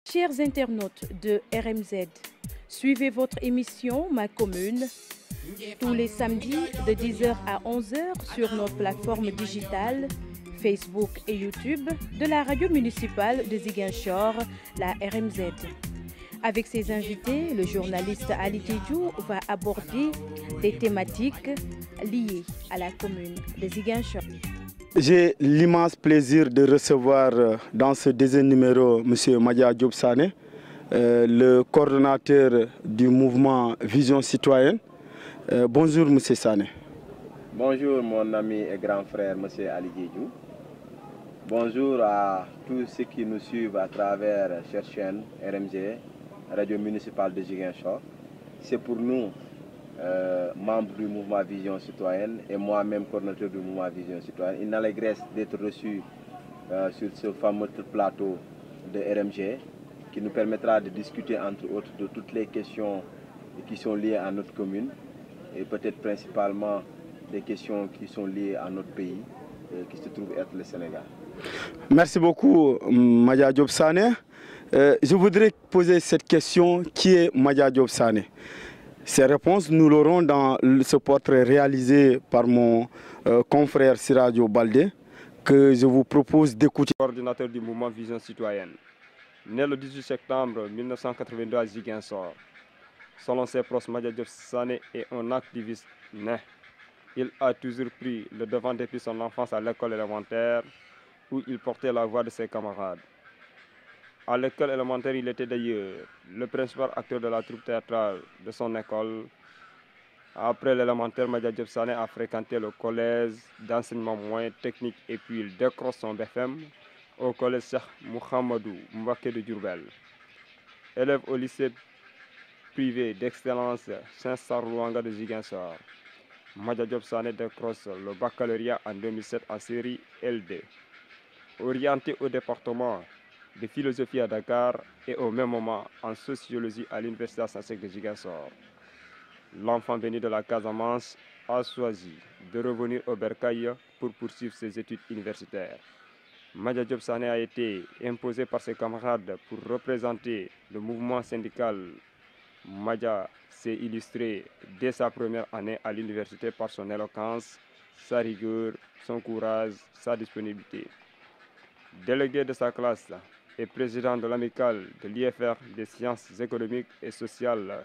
Chers internautes de RMZ, suivez votre émission Ma Commune tous les samedis de 10h à 11h sur notre plateforme digitale Facebook et YouTube de la radio municipale de Ziguinchor, la RMZ. Avec ses invités, le journaliste Ali Diédhiou va aborder des thématiques liées à la commune de Ziguinchor. J'ai l'immense plaisir de recevoir dans ce deuxième numéro M. Madia Diop Sané, le coordonnateur du mouvement Vision Citoyenne. Bonjour M. Sané. Bonjour mon ami et grand frère M. Ali Diédhiou. Bonjour à tous ceux qui nous suivent à travers cette chaîne RMZ, Radio Municipale de Ziguinchor. C'est pour nous, membres du mouvement Vision Citoyenne et moi-même coordonnateur du mouvement Vision Citoyenne, une allégresse d'être reçu sur ce fameux plateau de RMG qui nous permettra de discuter entre autres de toutes les questions qui sont liées à notre commune et peut-être principalement des questions qui sont liées à notre pays qui se trouve être le Sénégal. Merci beaucoup Madia Diop Sané. Je voudrais poser cette question, qui est Madia Diop Sané? Ces réponses, nous l'aurons dans ce portrait réalisé par mon confrère Siradio Baldé, que je vous propose d'écouter. Coordinateur du mouvement Vision Citoyenne, né le 18 septembre 1982 à Ziguinchor. Selon ses proches, Madia Diop Sané est un activiste né. Il a toujours pris le devant depuis son enfance à l'école élémentaire, où il portait la voix de ses camarades. À l'école élémentaire, il était d'ailleurs le principal acteur de la troupe théâtrale de son école. Après l'élémentaire, Madia Diop Sané a fréquenté le collège d'enseignement moyen technique et puis il décroche son BFM au collège Cheikh Mouhamadou Mbacké de Diourbel. Élève au lycée privé d'excellence Saint-Sarlouanga de Ziguinchor, Madia Diop Sané décroche le baccalauréat en 2007 en série L2. Orienté au département de philosophie à Dakar et au même moment en sociologie à l'université Assane de Ziguinchor, l'enfant béni de la Casamance a choisi de revenir au Bercail pour poursuivre ses études universitaires. Madia Diop Sané a été imposé par ses camarades pour représenter le mouvement syndical. Madia s'est illustré dès sa première année à l'université par son éloquence, sa rigueur, son courage, sa disponibilité. Délégué de sa classe et président de l'amicale de l'IFR des sciences économiques et sociales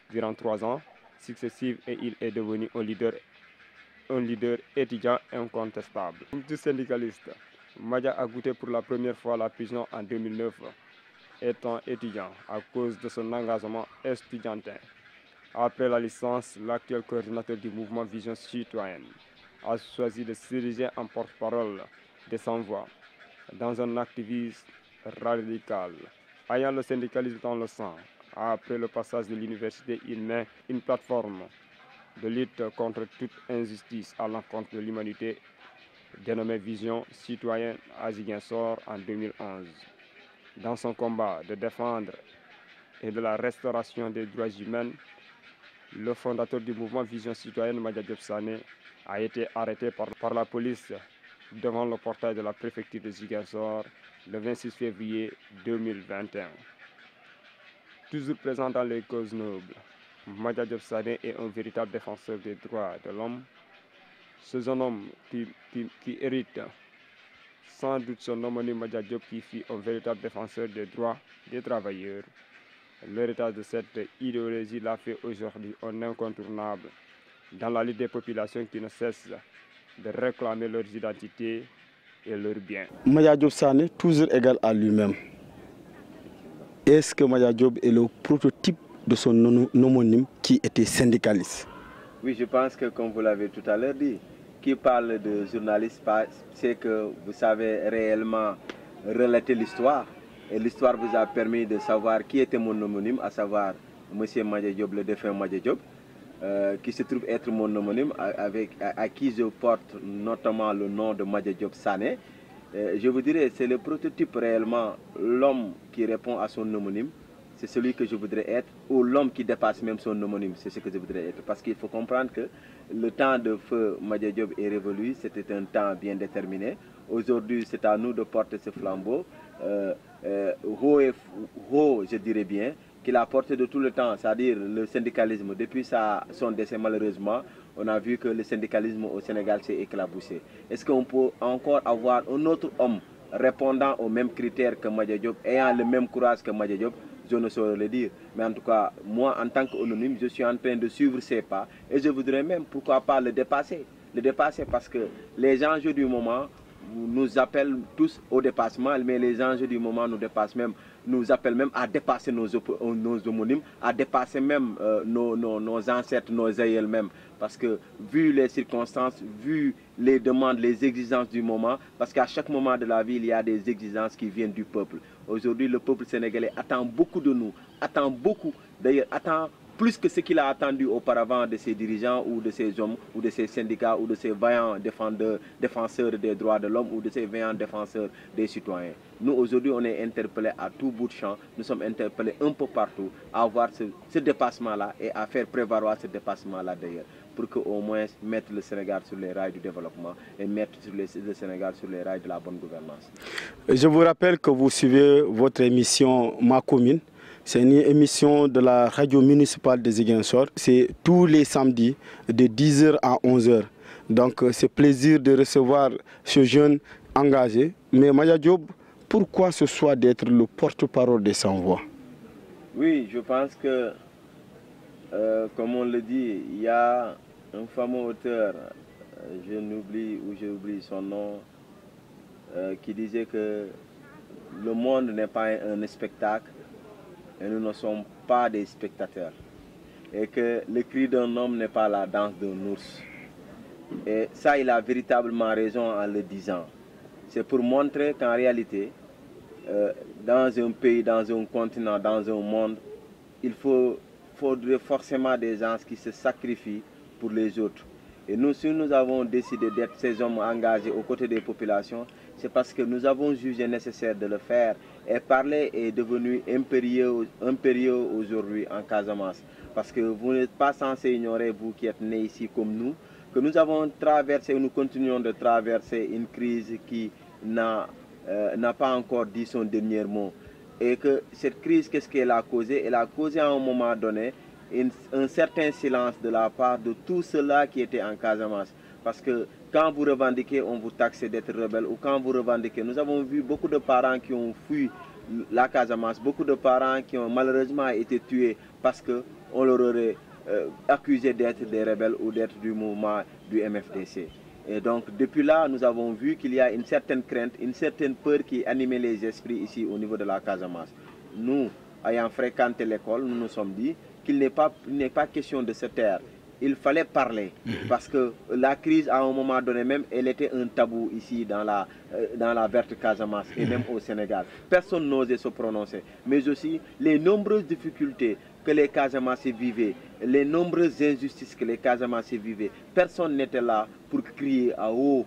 durant 3 ans successifs, et il est devenu un leader étudiant incontestable. Comme tout syndicaliste, Madia a goûté pour la première fois la prison en 2009, étant étudiant à cause de son engagement estudiantin. Après la licence, l'actuel coordinateur du mouvement Vision Citoyenne a choisi de s'ériger en porte-parole de sans-voix dans un activisme radical. Ayant le syndicalisme dans le sang, après le passage de l'université, il met une plateforme de lutte contre toute injustice à l'encontre de l'humanité, dénommée Vision Citoyenne à Ziguinchor en 2011. Dans son combat de défendre et de la restauration des droits humains, le fondateur du mouvement Vision Citoyenne, Madia Diop Sané, a été arrêté par la police devant le portail de la préfecture de Ziguinchor le 26 février 2021. Toujours présent dans les causes nobles, Madia Diop Sané est un véritable défenseur des droits de l'homme. Ce jeune homme qui hérite sans doute son homonyme Madia Diop, qui fut un véritable défenseur des droits des travailleurs. L'héritage de cette idéologie l'a fait aujourd'hui un incontournable dans la lutte des populations qui ne cessent de réclamer leurs identités et leurs biens. Madia Diop Sané, toujours égal à lui-même. Est-ce que Madia Diop est le prototype de son homonyme qui était syndicaliste? Oui, je pense que comme vous l'avez tout à l'heure dit, qui parle de journaliste, c'est que vous savez réellement relater l'histoire. Et l'histoire vous a permis de savoir qui était mon homonyme, à savoir M. Madia Diop, le défunt Madia Diop, qui se trouve être mon homonyme, à qui je porte notamment le nom de Madia Diop Sané. Je vous dirais, c'est le prototype réellement, l'homme qui répond à son homonyme, c'est celui que je voudrais être, ou l'homme qui dépasse même son homonyme, c'est ce que je voudrais être. Parce qu'il faut comprendre que le temps de feu Madia Diop est révolu, c'était un temps bien déterminé. Aujourd'hui, c'est à nous de porter ce flambeau haut, je dirais bien, qu'il a porté de tout le temps, c'est-à-dire le syndicalisme. Depuis son décès, malheureusement, on a vu que le syndicalisme au Sénégal s'est éclaboussé. Est-ce qu'on peut encore avoir un autre homme répondant aux mêmes critères que Madia Diop, ayant le même courage que Madia Diop? Je ne saurais le dire. Mais en tout cas, moi, en tant qu'anonyme, je suis en train de suivre ses pas et je voudrais même, pourquoi pas, le dépasser. Le dépasser parce que les enjeux du moment nous appellent tous au dépassement, mais les enjeux du moment nous appellent même à dépasser nos homonymes, à dépasser même nos ancêtres, nos aïeux même. Parce que vu les circonstances, vu les demandes, les exigences du moment, parce qu'à chaque moment de la vie, il y a des exigences qui viennent du peuple. Aujourd'hui, le peuple sénégalais attend beaucoup de nous, attend beaucoup, d'ailleurs attend plus que ce qu'il a attendu auparavant de ses dirigeants ou de ses hommes ou de ses syndicats ou de ses vaillants défenseurs des droits de l'homme ou de ses vaillants défenseurs des citoyens. Nous, aujourd'hui, on est interpellés à tout bout de champ, nous sommes interpellés un peu partout à avoir ce dépassement-là et à faire prévaloir ce dépassement-là d'ailleurs, pour qu'au moins mettre le Sénégal sur les rails du développement et mettre le Sénégal sur les rails de la bonne gouvernance. Je vous rappelle que vous suivez votre émission Ma Commune. C'est une émission de la radio municipale de Ziguinchor. C'est tous les samedis de 10h à 11h. Donc c'est plaisir de recevoir ce jeune engagé. Mais Madia Diop, pourquoi ce choix d'être le porte-parole des sans-voix? Oui, je pense que, comme on le dit, il y a un fameux auteur, j'oublie son nom, qui disait que le monde n'est pas un spectacle et nous ne sommes pas des spectateurs. Et que le cri d'un homme n'est pas la danse d'un ours. Et ça, il a véritablement raison en le disant. C'est pour montrer qu'en réalité, dans un pays, dans un continent, dans un monde, il faudrait forcément des gens qui se sacrifient pour les autres. Et nous, si nous avons décidé d'être ces hommes engagés aux côtés des populations, c'est parce que nous avons jugé nécessaire de le faire. Et parler est devenu impérieux aujourd'hui en Casamance. Parce que vous n'êtes pas censé ignorer, vous qui êtes nés ici comme nous, que nous avons traversé, nous continuons de traverser une crise qui n'a pas encore dit son dernier mot. Et que cette crise, qu'est-ce qu'elle a causé? Elle a causé à un moment donné un certain silence de la part de tout cela qui était en Casamance. Parce que quand vous revendiquez, on vous taxe d'être rebelle. Ou quand vous revendiquez, nous avons vu beaucoup de parents qui ont fui la Casamance, beaucoup de parents qui ont malheureusement été tués parce qu'on leur aurait accusé d'être des rebelles ou d'être du mouvement du MFDC. Et donc depuis là, nous avons vu qu'il y a une certaine crainte, une certaine peur qui animait les esprits ici au niveau de la Casamance. Nous, ayant fréquenté l'école, nous nous sommes dit qu'il n'est pas question de se taire. Il fallait parler parce que la crise à un moment donné même, elle était un tabou ici dans la verte Casamance et même au Sénégal. Personne n'osait se prononcer. Mais aussi les nombreuses difficultés que les Casamassés vivaient, les nombreuses injustices que les Casamassés vivaient. Personne n'était là pour crier haut,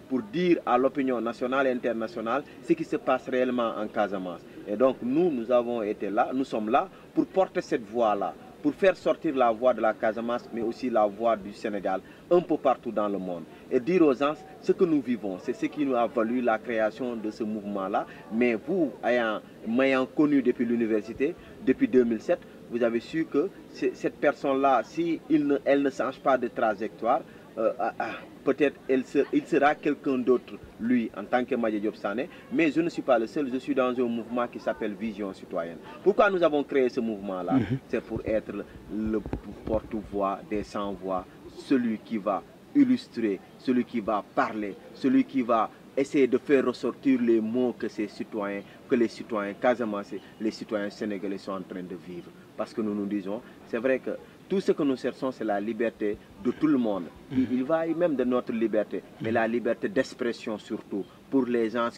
pour dire à l'opinion nationale et internationale ce qui se passe réellement en Casamance. Et donc nous avons été là, nous sommes là pour porter cette voix-là, pour faire sortir la voix de la Casamance, mais aussi la voix du Sénégal, un peu partout dans le monde. Et dire aux gens ce que nous vivons, c'est ce qui nous a valu la création de ce mouvement-là. Mais vous, m'ayant connu depuis l'université, depuis 2007, vous avez su que cette personne-là, si elle ne change pas de trajectoire, peut-être il sera quelqu'un d'autre, lui, en tant que Madia Diop Sané. Mais je ne suis pas le seul, je suis dans un mouvement qui s'appelle Vision Citoyenne. Pourquoi nous avons créé ce mouvement-là? C'est pour être le porte-voix des sans-voix, celui qui va illustrer, celui qui va parler, celui qui va essayer de faire ressortir les mots que les citoyens Casamance, les citoyens sénégalais sont en train de vivre. Parce que nous nous disons, c'est vrai que tout ce que nous cherchons, c'est la liberté de tout le monde. Il va même de notre liberté, mais la liberté d'expression surtout, pour les gens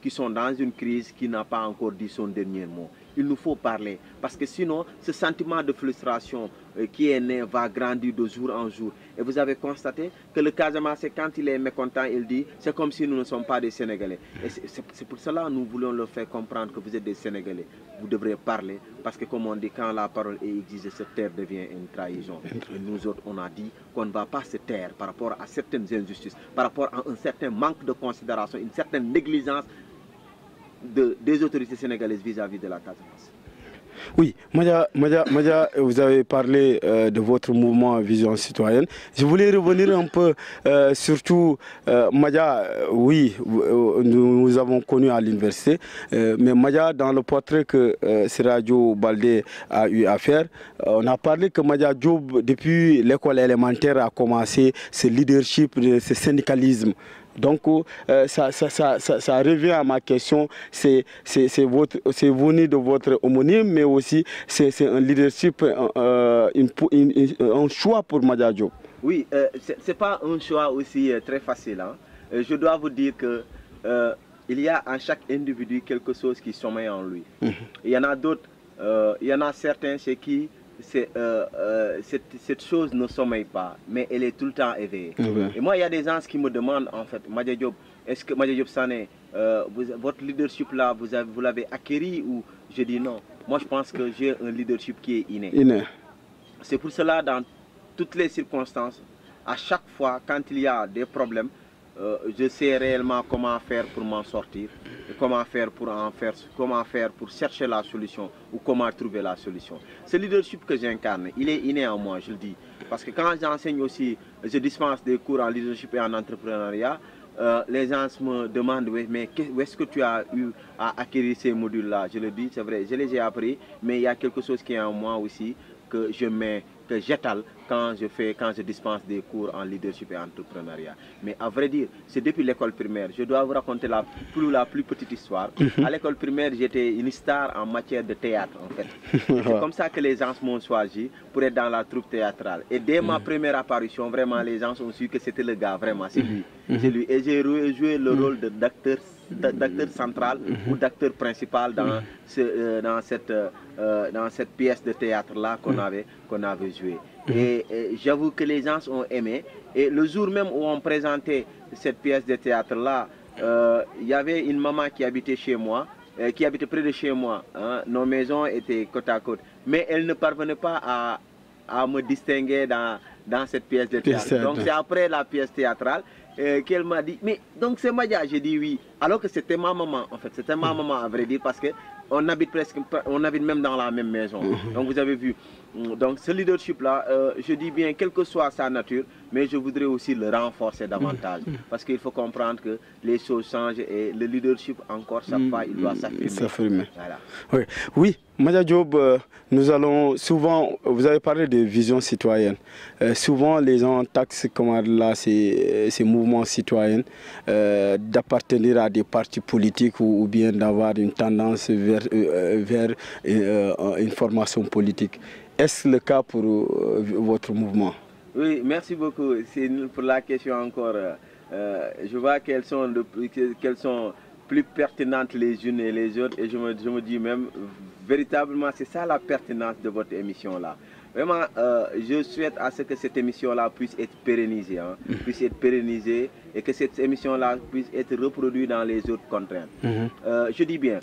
qui sont dans une crise qui n'a pas encore dit son dernier mot. Il nous faut parler, parce que sinon, ce sentiment de frustration qui est né va grandir de jour en jour. Et vous avez constaté que le Casamance, quand il est mécontent, il dit c'est comme si nous ne sommes pas des Sénégalais. Et c'est pour cela que nous voulons leur faire comprendre que vous êtes des Sénégalais. Vous devrez parler, parce que comme on dit, quand la parole est exigée, cette terre devient une trahison. Et nous autres, on a dit qu'on ne va pas se taire par rapport à certaines injustices, par rapport à un certain manque de considération, une certaine négligence des autorités sénégalaises vis-à-vis de la Casamance. Oui, Madia, vous avez parlé de votre mouvement Vision Citoyenne. Je voulais revenir un peu, surtout, Madia, oui, nous avons connu à l'université, mais Madia, dans le portrait que Seradio Baldé a eu à faire, on a parlé que Madia Diop, depuis l'école élémentaire, a commencé ce leadership, ce syndicalisme. Donc, ça revient à ma question, c'est venu de votre homonyme, mais aussi c'est un leadership, un choix pour Madia Diop. Oui, ce n'est pas un choix aussi très facile. Hein. Je dois vous dire que il y a en chaque individu quelque chose qui sommeille en lui. Il y en a d'autres, il y en a certains chez qui cette chose ne sommeille pas, mais elle est tout le temps éveillée. Et moi, il y a des gens qui me demandent, en fait, Madia Diop, est-ce que Madia Diop Sané, votre leadership là, vous l'avez acquis ou je dis non. Moi, je pense que j'ai un leadership qui est inné. C'est pour cela, dans toutes les circonstances, à chaque fois, quand il y a des problèmes, je sais réellement comment faire pour m'en sortir, et comment faire pour chercher la solution ou comment trouver la solution. Ce leadership que j'incarne, il est inné en moi, je le dis. Parce que quand j'enseigne aussi, je dispense des cours en leadership et en entrepreneuriat, les gens me demandent, mais où est-ce que tu as eu à acquérir ces modules-là? Je le dis, c'est vrai, je les ai appris, mais il y a quelque chose qui est en moi aussi que j'étale quand je dispense des cours en leadership et entrepreneuriat. Mais à vrai dire, c'est depuis l'école primaire. Je dois vous raconter la plus petite histoire. À l'école primaire, j'étais une star en matière de théâtre, en fait. C'est comme ça que les gens m'ont choisi pour être dans la troupe théâtrale. Et dès ma première apparition, vraiment, les gens ont su que c'était le gars, vraiment, c'est lui. Lui. Et j'ai joué le rôle d'acteur central ou d'acteur principal dans cette pièce de théâtre-là qu'on avait joué. Et j'avoue que les gens ont aimé. Et le jour même où on présentait cette pièce de théâtre-là, il y avait une maman qui habitait chez moi, qui habitait près de chez moi. Hein. Nos maisons étaient côte à côte. Mais elle ne parvenait pas à me distinguer dans cette pièce de théâtre. Donc c'est après la pièce théâtrale qu'elle m'a dit, mais donc c'est Madia? J'ai dit oui. Alors que c'était ma maman, en fait. C'était ma maman, à vrai dire, parce qu'on habite même dans la même maison. Donc vous avez vu. Donc ce leadership-là, je dis bien, quelle que soit sa nature, mais je voudrais aussi le renforcer davantage. Parce qu'il faut comprendre que les choses changent et le leadership, encore chaque fois, il doit s'affirmer. Voilà. Oui, Madia Diop, nous allons souvent, vous avez parlé de vision citoyenne. Souvent, les gens taxent ces mouvements citoyens d'appartenir à des partis politiques ou bien d'avoir une tendance vers une formation politique. Est-ce le cas pour votre mouvement? Oui, merci beaucoup. C'est pour la question encore. Je vois qu'elles sont plus pertinentes les unes et les autres et je me dis même, véritablement, c'est ça la pertinence de votre émission-là. Vraiment, je souhaite à ce que cette émission-là puisse être pérennisée, et que cette émission-là puisse être reproduite dans les autres contraintes. Je dis bien,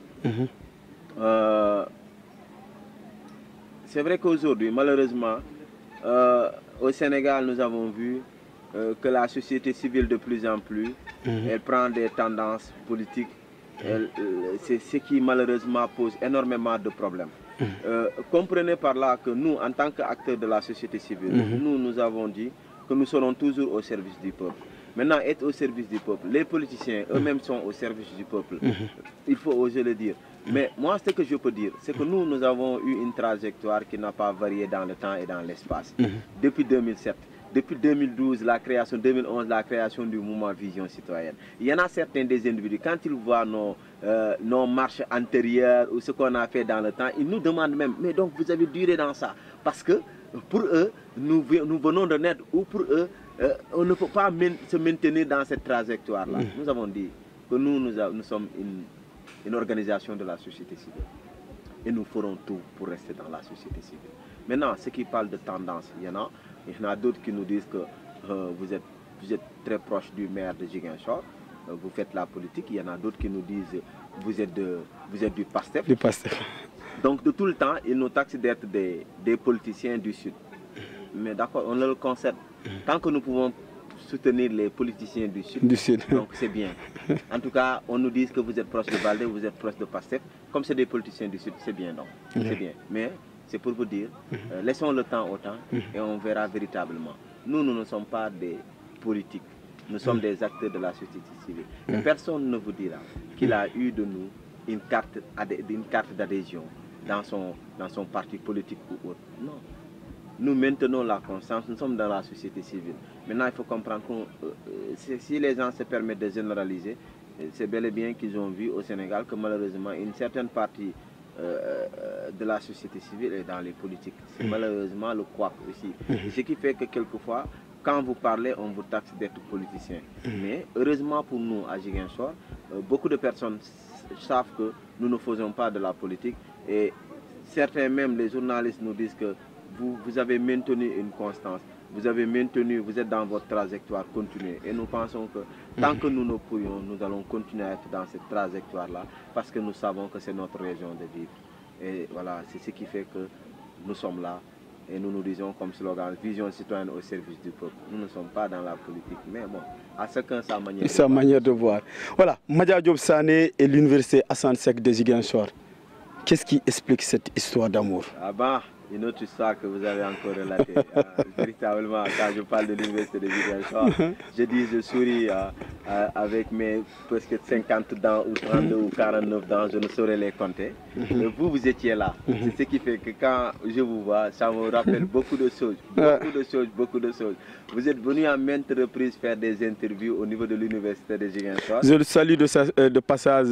c'est vrai qu'aujourd'hui, malheureusement, au Sénégal, nous avons vu que la société civile de plus en plus, elle prend des tendances politiques. C'est ce qui malheureusement pose énormément de problèmes. Comprenez par là que nous, en tant qu'acteurs de la société civile, nous avons dit que nous serons toujours au service du peuple. Maintenant, être au service du peuple, les politiciens eux-mêmes sont au service du peuple. Il faut oser le dire. Mais moi, ce que je peux dire, c'est que nous avons eu une trajectoire qui n'a pas varié dans le temps et dans l'espace. Depuis 2007, depuis 2012, 2011, la création du mouvement Vision Citoyenne. Il y en a certains des individus, quand ils voient nos marches antérieures ou ce qu'on a fait dans le temps, ils nous demandent même, mais donc vous avez duré dans ça? Parce que pour eux, nous venons de naître, ou pour eux, on ne peut pas se maintenir dans cette trajectoire-là. Nous avons dit que nous sommes une organisation de la société civile. Et nous ferons tout pour rester dans la société civile. Maintenant, ceux qui parlent de tendance, il y en a d'autres qui nous disent que vous êtes très proche du maire de Ziguinchor, vous faites la politique. Il y en a d'autres qui nous disent vous êtes du PASTEF. Donc de tout le temps, ils nous taxent d'être des politiciens du Sud. Mais d'accord, on le concède. Tant que nous pouvons soutenir les politiciens du Sud. Donc c'est bien. En tout cas, on nous dit que vous êtes proche de Baldé, vous êtes proche de Pastef. Comme c'est des politiciens du Sud, c'est bien, donc. C'est bien. Mais c'est pour vous dire, laissons le temps au temps et on verra véritablement. Nous ne sommes pas des politiques. Nous sommes des acteurs de la société civile. Et personne ne vous dira qu'il a eu de nous une carte d'adhésion dans son parti politique ou autre. Non. Nous maintenons la constance, nous sommes dans la société civile. Maintenant, il faut comprendre que si les gens se permettent de généraliser, c'est bel et bien qu'ils ont vu au Sénégal que malheureusement, une certaine partie de la société civile est dans les politiques. C'est malheureusement le couac aussi. Ce qui fait que quelquefois, quand vous parlez, on vous taxe d'être politicien. Mais heureusement pour nous, à Ziguinchor, beaucoup de personnes savent que nous ne faisons pas de la politique. Et certains même, les journalistes nous disent que vous avez maintenu une constance, vous êtes dans votre trajectoire continue. Et nous pensons que tant que nous le pourrions, nous allons continuer à être dans cette trajectoire-là, parce que nous savons que c'est notre raison de vivre. Et voilà, c'est ce qui fait que nous sommes là. Et nous nous disons comme slogan, vision citoyenne au service du peuple. Nous ne sommes pas dans la politique, mais bon, à chacun sa manière de voir. Voilà, Madia Diop Sané et l'université Assane Seck de Ziguinchor. Qu'est-ce qui explique cette histoire d'amour? Ah ben, une autre histoire que vous avez encore relatée. Véritablement, quand je parle de l'université de Ziguinchor, je dis, je souris avec mes presque 50 dents ou 32 ou 49 dents, je ne saurais les compter. Mais vous étiez là. C'est ce qui fait que quand je vous vois, ça me rappelle beaucoup de choses. Beaucoup de choses. Vous êtes venu à maintes reprises faire des interviews au niveau de l'université de Ziguinchor. Je salue de passage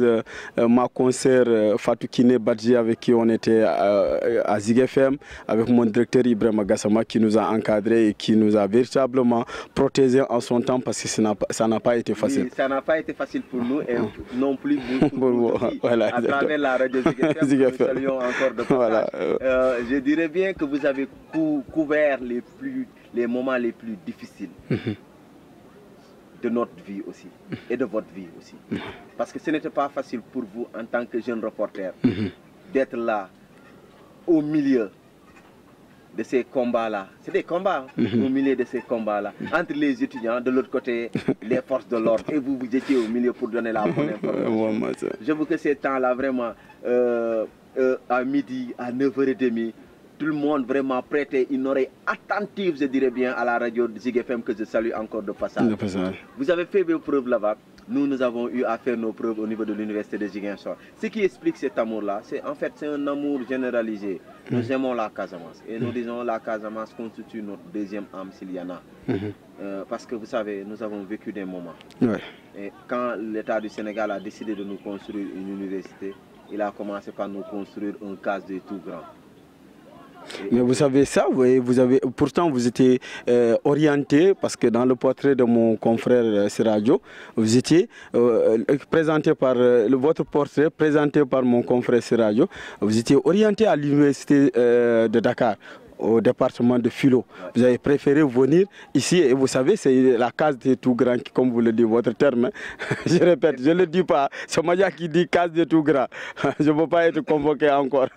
ma consoeur Fatou Kiné Badji, avec qui on était à Zig FM, avec mon directeur Ibrahima Gassama, qui nous a encadrés et qui nous a véritablement protégés en son temps, parce que ça n'a pas été facile. Oui, ça n'a pas été facile pour nous et non plus pour nous aussi. Voilà, à travers la radio Zig FM, nous saluons encore de passage. Voilà. Je dirais bien que vous avez couvert les moments les plus difficiles de notre vie aussi et de votre vie aussi. Parce que ce n'était pas facile pour vous en tant que jeune reporter d'être là au milieu de ces combats-là. C'est des combats au milieu de ces combats-là. Entre les étudiants, de l'autre côté, les forces de l'ordre. Et vous étiez au milieu pour donner la bonne information. Je veux que ces temps-là, vraiment, à midi, à 9h30, tout le monde vraiment prêtait une oreille attentive, je dirais bien, à la radio de Zig FM, que je salue encore de passage. Vous avez fait vos preuves là-bas. Nous avons eu à faire nos preuves au niveau de l'université de Ziguinchor. Ce qui explique cet amour-là, c'est en fait un amour généralisé. Nous aimons la Casamance. Et nous disons la Casamance constitue notre deuxième âme s'il y en a. Parce que vous savez, nous avons vécu des moments. Et quand l'État du Sénégal a décidé de nous construire une université, il a commencé par nous construire un case de tout grand. Mais vous savez ça, pourtant vous étiez orienté, parce que dans le portrait de mon confrère Seradio, vous étiez présenté par votre portrait présenté par mon confrère Seradio, vous étiez orienté à l'université de Dakar, au département de philo. Vous avez préféré venir ici et vous savez, c'est la case des tout grands, comme vous le dites, votre terme. Je répète, je ne le dis pas, c'est Madia qui dit case des tout grands. Je ne veux pas être convoqué encore.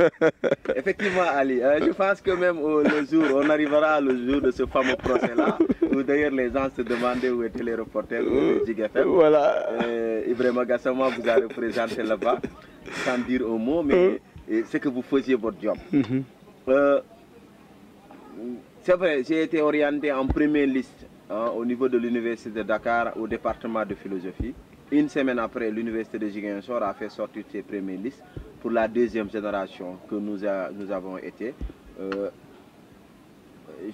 Effectivement, Ali, je pense que même le jour, on arrivera le jour de ce fameux procès-là, où d'ailleurs les gens se demandaient où étaient les reporters de Zig FM. Voilà. Ibrahima Gassama vous a représenté là-bas, sans dire un mot, mais c'est que vous faisiez votre job. C'est vrai, j'ai été orienté en première liste au niveau de l'université de Dakar au département de philosophie. Une semaine après, l'université de Ziguinchor a fait sortir ses premières listes pour la deuxième génération que nous avons été.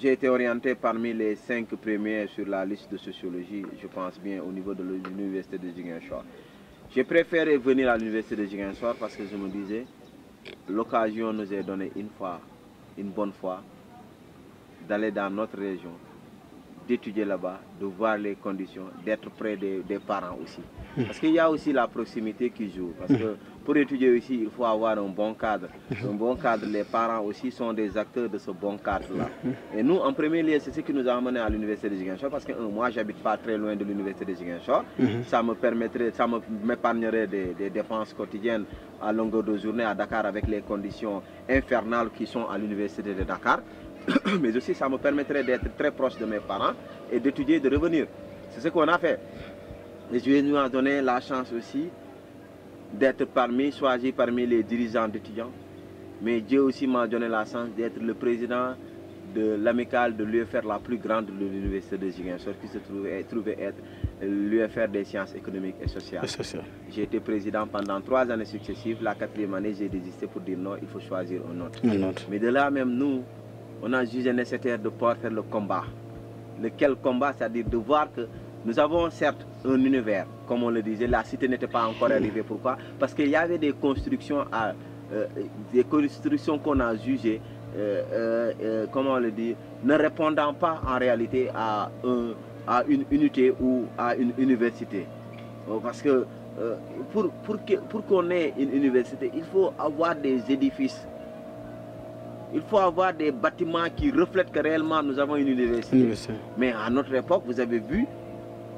J'ai été orienté parmi les 5 premiers sur la liste de sociologie, je pense bien, au niveau de l'université de Ziguinchor. J'ai préféré venir à l'université de Ziguinchor parce que je me disais, l'occasion nous est donnée une bonne fois, d'aller dans notre région, d'étudier là-bas, de voir les conditions, d'être près des parents aussi. Parce qu'il y a aussi la proximité qui joue. Parce que pour étudier ici, il faut avoir un bon cadre. Un bon cadre, les parents aussi sont des acteurs de ce bon cadre-là. Et nous, en premier lieu, c'est ce qui nous a amenés à l'université de Ziguinchor. Parce que moi, j'habite pas très loin de l'université de Ziguinchor. Ça m'épargnerait des dépenses quotidiennes à longueur de journée à Dakar avec les conditions infernales qui sont à l'université de Dakar. Mais aussi ça me permettrait d'être très proche de mes parents et d'étudier, de revenir. C'est ce qu'on a fait. Et Dieu nous a donné la chance aussi d'être choisi parmi les dirigeants d'étudiants. Mais Dieu aussi m'a donné la chance d'être le président de l'amicale de l'UFR la plus grande de l'université de Ziguinchor, qui se trouvait être l'UFR des sciences économiques et sociales. J'ai été président pendant 3 années successives. La 4e année, j'ai désisté pour dire non, il faut choisir un autre. Mais de là même, nous, on a jugé nécessaire de porter le combat. Lequel combat, c'est-à-dire de voir que nous avons certes un univers, comme on le disait, la cité n'était pas encore arrivée. Pourquoi? Parce qu'il y avait des constructions qu'on a jugées, comment on le dit, ne répondant pas en réalité à une unité ou à une université. Parce que pour qu'on ait une université, il faut avoir des édifices. Il faut avoir des bâtiments qui reflètent que réellement nous avons une université. Mais à notre époque, vous avez vu,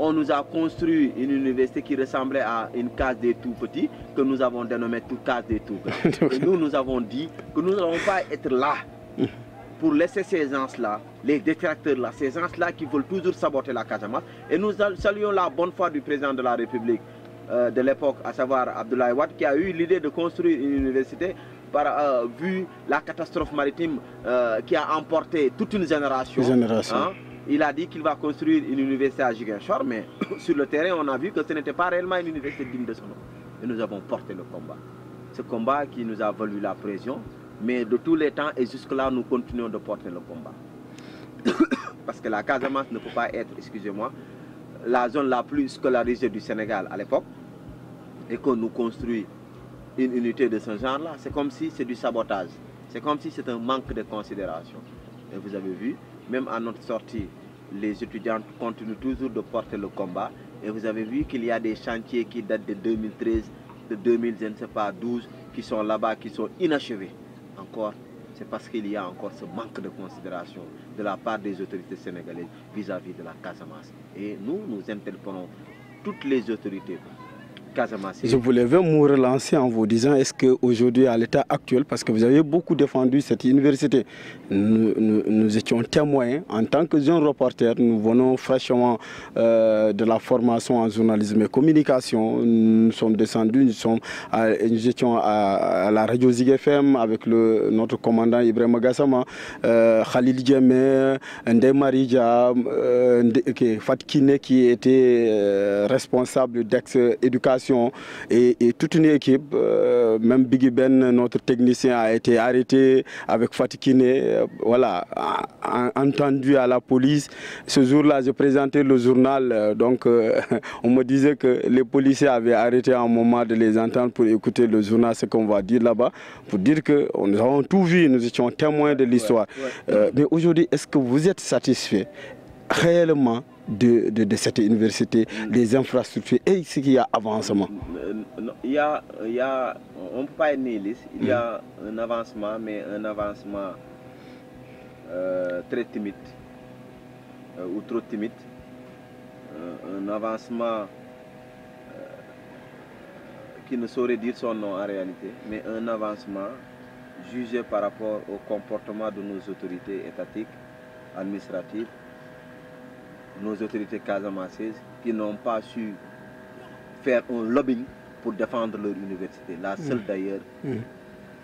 on nous a construit une université qui ressemblait à une case des tout petits, que nous avons dénommée toute case des tout grands. Et nous avons dit que nous n'allons pas être là pour laisser ces gens-là, les détracteurs-là, ces gens-là qui veulent toujours saboter la Casamance. Et nous saluons la bonne foi du président de la République de l'époque, à savoir Abdoulaye Wade, qui a eu l'idée de construire une université vu la catastrophe maritime qui a emporté toute une génération. Hein? Il a dit qu'il va construire une université à Ziguinchor, mais sur le terrain, on a vu que ce n'était pas réellement une université digne de son nom. Et nous avons porté le combat. Ce combat qui nous a valu la pression, mais de tous les temps, et jusque-là, nous continuons de porter le combat. Parce que la Casamance ne peut pas être, excusez-moi, la zone la plus scolarisée du Sénégal à l'époque, et que nous construisons une unité de ce genre-là, c'est comme si c'est du sabotage. C'est comme si c'est un manque de considération. Et vous avez vu, même à notre sortie, les étudiants continuent toujours de porter le combat. Et vous avez vu qu'il y a des chantiers qui datent de 2013, de 2012, qui sont là-bas, qui sont inachevés. Encore, c'est parce qu'il y a encore ce manque de considération de la part des autorités sénégalaises vis-à-vis de la Casamance. Et nous interpellons toutes les autorités casamassiennes. Je voulais vous relancer en vous disant, est-ce qu'aujourd'hui, à l'état actuel, parce que vous avez beaucoup défendu cette université, nous étions témoins, en tant que jeunes reporters, nous venons fraîchement de la formation en journalisme et communication, nous sommes descendus, nous étions à la radio Zig FM avec notre commandant Ibrahima Gassama, Khalil Djemé, Ndeye Maridja, Fatkine qui était responsable d'ex-éducation et toute une équipe, même Biggie Ben, notre technicien, a été arrêté avec Fatkine, voilà, entendu à la police. Ce jour-là, j'ai présenté le journal, donc on me disait que les policiers avaient arrêté un moment de les entendre pour écouter le journal, ce qu'on va dire là-bas, pour dire que nous avons tout vu, nous étions témoins de l'histoire. Mais aujourd'hui, est-ce que vous êtes satisfait réellement de cette université, des infrastructures et ce qu'il y a avancement? On ne peut pas être nihiliste. Il y a un avancement, mais un avancement très timide ou trop timide. Un avancement qui ne saurait dire son nom en réalité, mais un avancement jugé par rapport au comportement de nos autorités étatiques, administratives, nos autorités casamassaises qui n'ont pas su faire un lobbying pour défendre leur université, la seule d'ailleurs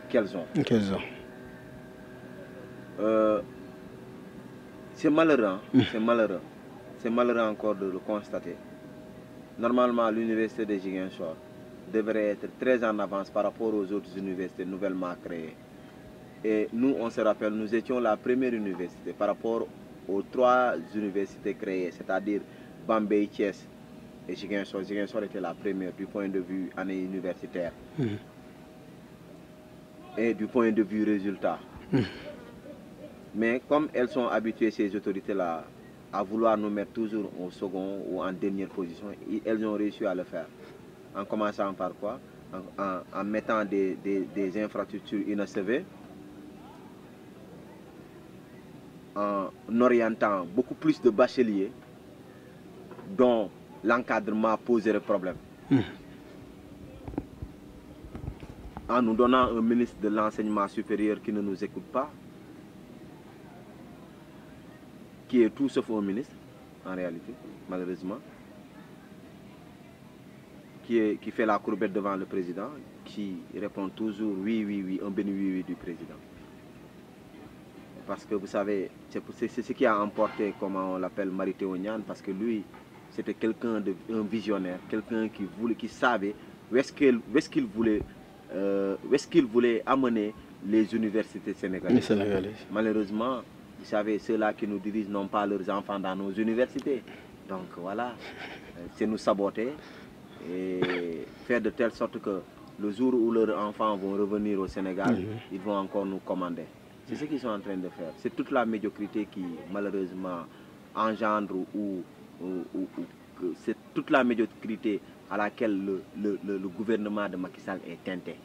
qu'elles ont. C'est malheureux, c'est malheureux encore de le constater. Normalement, l'université de Ziguinchor devrait être très en avance par rapport aux autres universités nouvellement créées. Et nous, on se rappelle, nous étions la première université par rapport aux 3 universités créées, c'est-à-dire Bambey, Thiès et Ziguinchor. Ziguinchor était la première du point de vue année universitaire et du point de vue résultat. Mais comme elles sont habituées, ces autorités-là, à vouloir nous mettre toujours au second ou en dernière position, elles ont réussi à le faire. En commençant par quoi? En mettant des infrastructures inachevées, en orientant beaucoup plus de bacheliers dont l'encadrement poserait problème. En nous donnant un ministre de l'enseignement supérieur qui ne nous écoute pas, qui est tout sauf un ministre, en réalité, malheureusement, qui fait la courbette devant le président, qui répond toujours oui, oui, oui, un béni oui, oui du président. Parce que vous savez, c'est ce qui a emporté, comment on l'appelle, Mary Teuw Niane, parce que lui, c'était quelqu'un un visionnaire, quelqu'un qui savait où est-ce qu'il voulait amener les universités sénégalaises. Malheureusement, vous savez, ceux-là qui nous dirigent n'ont pas leurs enfants dans nos universités. Donc voilà, c'est nous saboter et faire de telle sorte que le jour où leurs enfants vont revenir au Sénégal, ils vont encore nous commander. C'est ce qu'ils sont en train de faire. C'est toute la médiocrité qui, malheureusement, engendre c'est toute la médiocrité à laquelle le gouvernement de Macky Sall est teinté.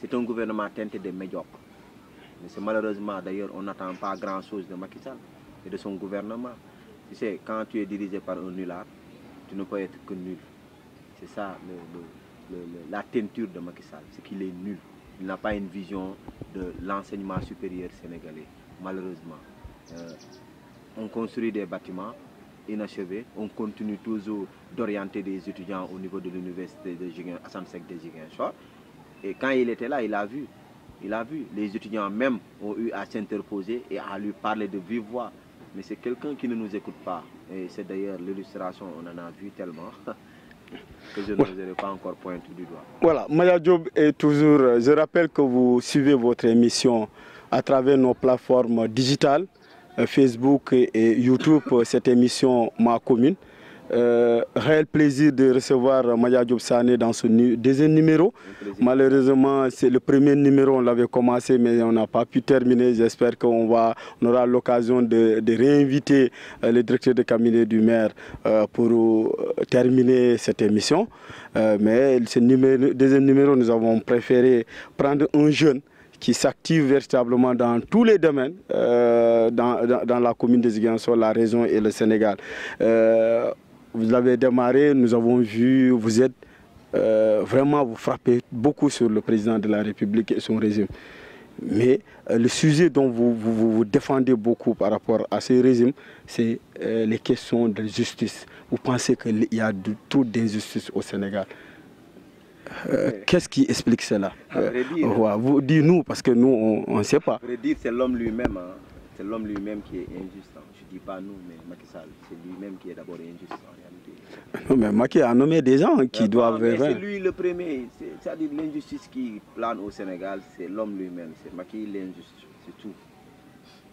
C'est un gouvernement teinté de médiocre. Mais c'est malheureusement, d'ailleurs, on n'attend pas grand-chose de Macky Sall et de son gouvernement. Tu sais, quand tu es dirigé par un nulard, tu ne peux être que nul. C'est ça la teinture de Macky Sall, c'est qu'il est nul. Il n'a pas une vision de l'enseignement supérieur sénégalais, malheureusement. On construit des bâtiments inachevés, on continue toujours d'orienter des étudiants au niveau de l'université de Assane Seck de Ziguinchor. Et quand il était là, il a vu. Les étudiants même ont eu à s'interposer et à lui parler de vive voix. Mais c'est quelqu'un qui ne nous écoute pas. Et c'est d'ailleurs l'illustration, on en a vu tellement. Que je ne vous aurais pas encore pointé du doigt. Voilà, Maya Diop est toujours... Je rappelle que vous suivez votre émission à travers nos plateformes digitales, Facebook et YouTube, cette émission Ma Commune. Réel plaisir de recevoir Maya Diop Sané dans ce deuxième numéro. Malheureusement, c'est le premier numéro, on l'avait commencé, mais on n'a pas pu terminer. J'espère qu'on aura l'occasion de réinviter le directeur de cabinet du maire pour terminer cette émission. Mais ce deuxième numéro, nous avons préféré prendre un jeune qui s'active véritablement dans tous les domaines, dans la commune de Ziguinchor, la région et le Sénégal. Vous avez démarré, nous avons vu, vous êtes vraiment, vous frappez beaucoup sur le président de la République et son régime. Mais le sujet dont vous défendez beaucoup par rapport à ce régime, c'est les questions de justice. Vous pensez qu'il y a trop d'injustice au Sénégal. Qu'est-ce qui explique cela? Vous dites-nous, parce que nous, on ne sait pas. À vrai dire, c'est l'homme lui-même. Hein. C'est l'homme lui-même qui est injuste. Hein. Je ne dis pas nous, mais Macky Sall, c'est lui-même qui est d'abord injuste en réalité. Non, mais Macky a nommé des gens qui doivent... C'est lui le premier. C'est-à-dire l'injustice qui plane au Sénégal, c'est l'homme lui-même. C'est Macky l'injuste, c'est tout.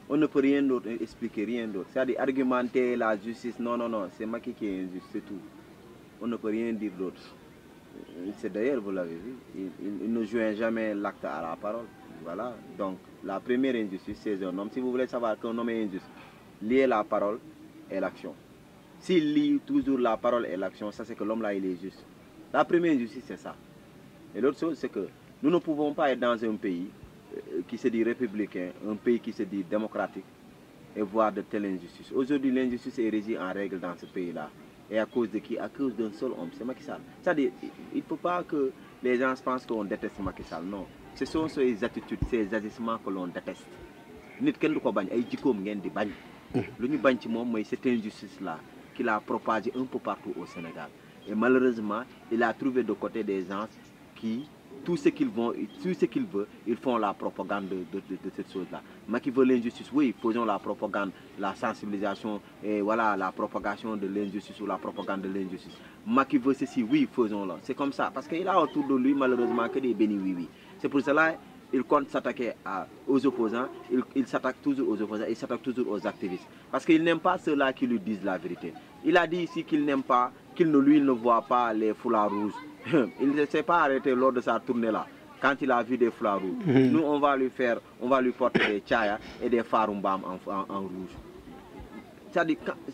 On ne peut rien d'autre, expliquer rien d'autre. C'est-à-dire argumenter la justice, non, c'est Macky qui est injuste, c'est tout. On ne peut rien dire d'autre. C'est d'ailleurs, vous l'avez vu, il ne joint jamais l'acte à la parole. Voilà, donc la première injustice, c'est un homme. Si vous voulez savoir qu'un homme est injuste, lier la parole et l'action. S'il lie toujours la parole et l'action, ça c'est que l'homme là, il est juste. La première injustice, c'est ça. Et l'autre chose, c'est que nous ne pouvons pas être dans un pays qui se dit républicain, un pays qui se dit démocratique, et voir de telles injustices. Aujourd'hui, l'injustice est régie en règle dans ce pays-là. Et à cause de qui? À cause d'un seul homme, c'est Macky Sall. C'est-à-dire, il ne faut pas que les gens pensent qu'on déteste Macky Sall. Non. Ce sont ces attitudes, ces agissements que l'on déteste. Nit kenn du ko bañ ay jikkoom ngeen di bañ. Lu ñu bañ ci moom mooy cette injustice-là qu'il a propagée un peu partout au Sénégal. Et malheureusement, il a trouvé de côté des gens qui, tout ce qu'ils veulent, ils font la propagande de cette chose-là. Macky veut l'injustice, oui, faisons la propagande, la sensibilisation et voilà la propagation de l'injustice ou la propagande de l'injustice. Macky veut ceci, oui, faisons-le. C'est comme ça, parce qu'il a autour de lui malheureusement que des bénis oui. C'est pour cela qu'il compte s'attaquer aux opposants, il s'attaque toujours aux opposants, il s'attaque toujours aux activistes. Parce qu'il n'aime pas ceux-là qui lui disent la vérité. Il a dit ici qu'il n'aime pas, qu'il ne voit pas les foulards rouges. Il ne s'est pas arrêté lors de sa tournée là, quand il a vu des foulards rouges. Nous, on va lui porter des tchayas et des faroumbam en rouge.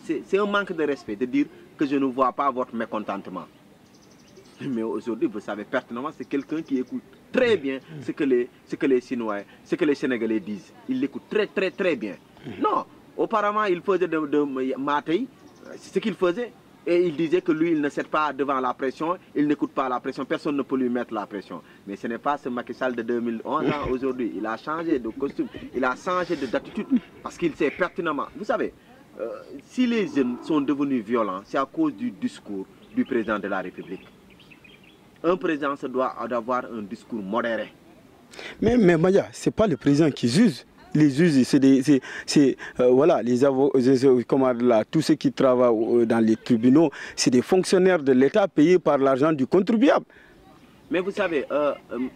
C'est un manque de respect de dire que je ne vois pas votre mécontentement. Mais aujourd'hui, vous savez pertinemment, c'est quelqu'un qui écoute très bien ce que les Chinois, ce que les Sénégalais disent. Il l'écoute très bien. Non, auparavant, il faisait de Matei, c'est ce qu'il faisait. Et il disait que lui, il ne cède pas devant la pression, il n'écoute pas la pression, personne ne peut lui mettre la pression. Mais ce n'est pas ce Macky Sall de 2011 aujourd'hui. Il a changé de costume, il a changé d'attitude, parce qu'il sait pertinemment. Vous savez, Si les jeunes sont devenus violents, c'est à cause du discours du président de la République. Un président se doit d'avoir un discours modéré. Mais Maya, ce n'est pas le président qui juge. Les juges, c'est voilà, les avocats, tous ceux qui travaillent dans les tribunaux, c'est des fonctionnaires de l'État payés par l'argent du contribuable. Mais vous savez,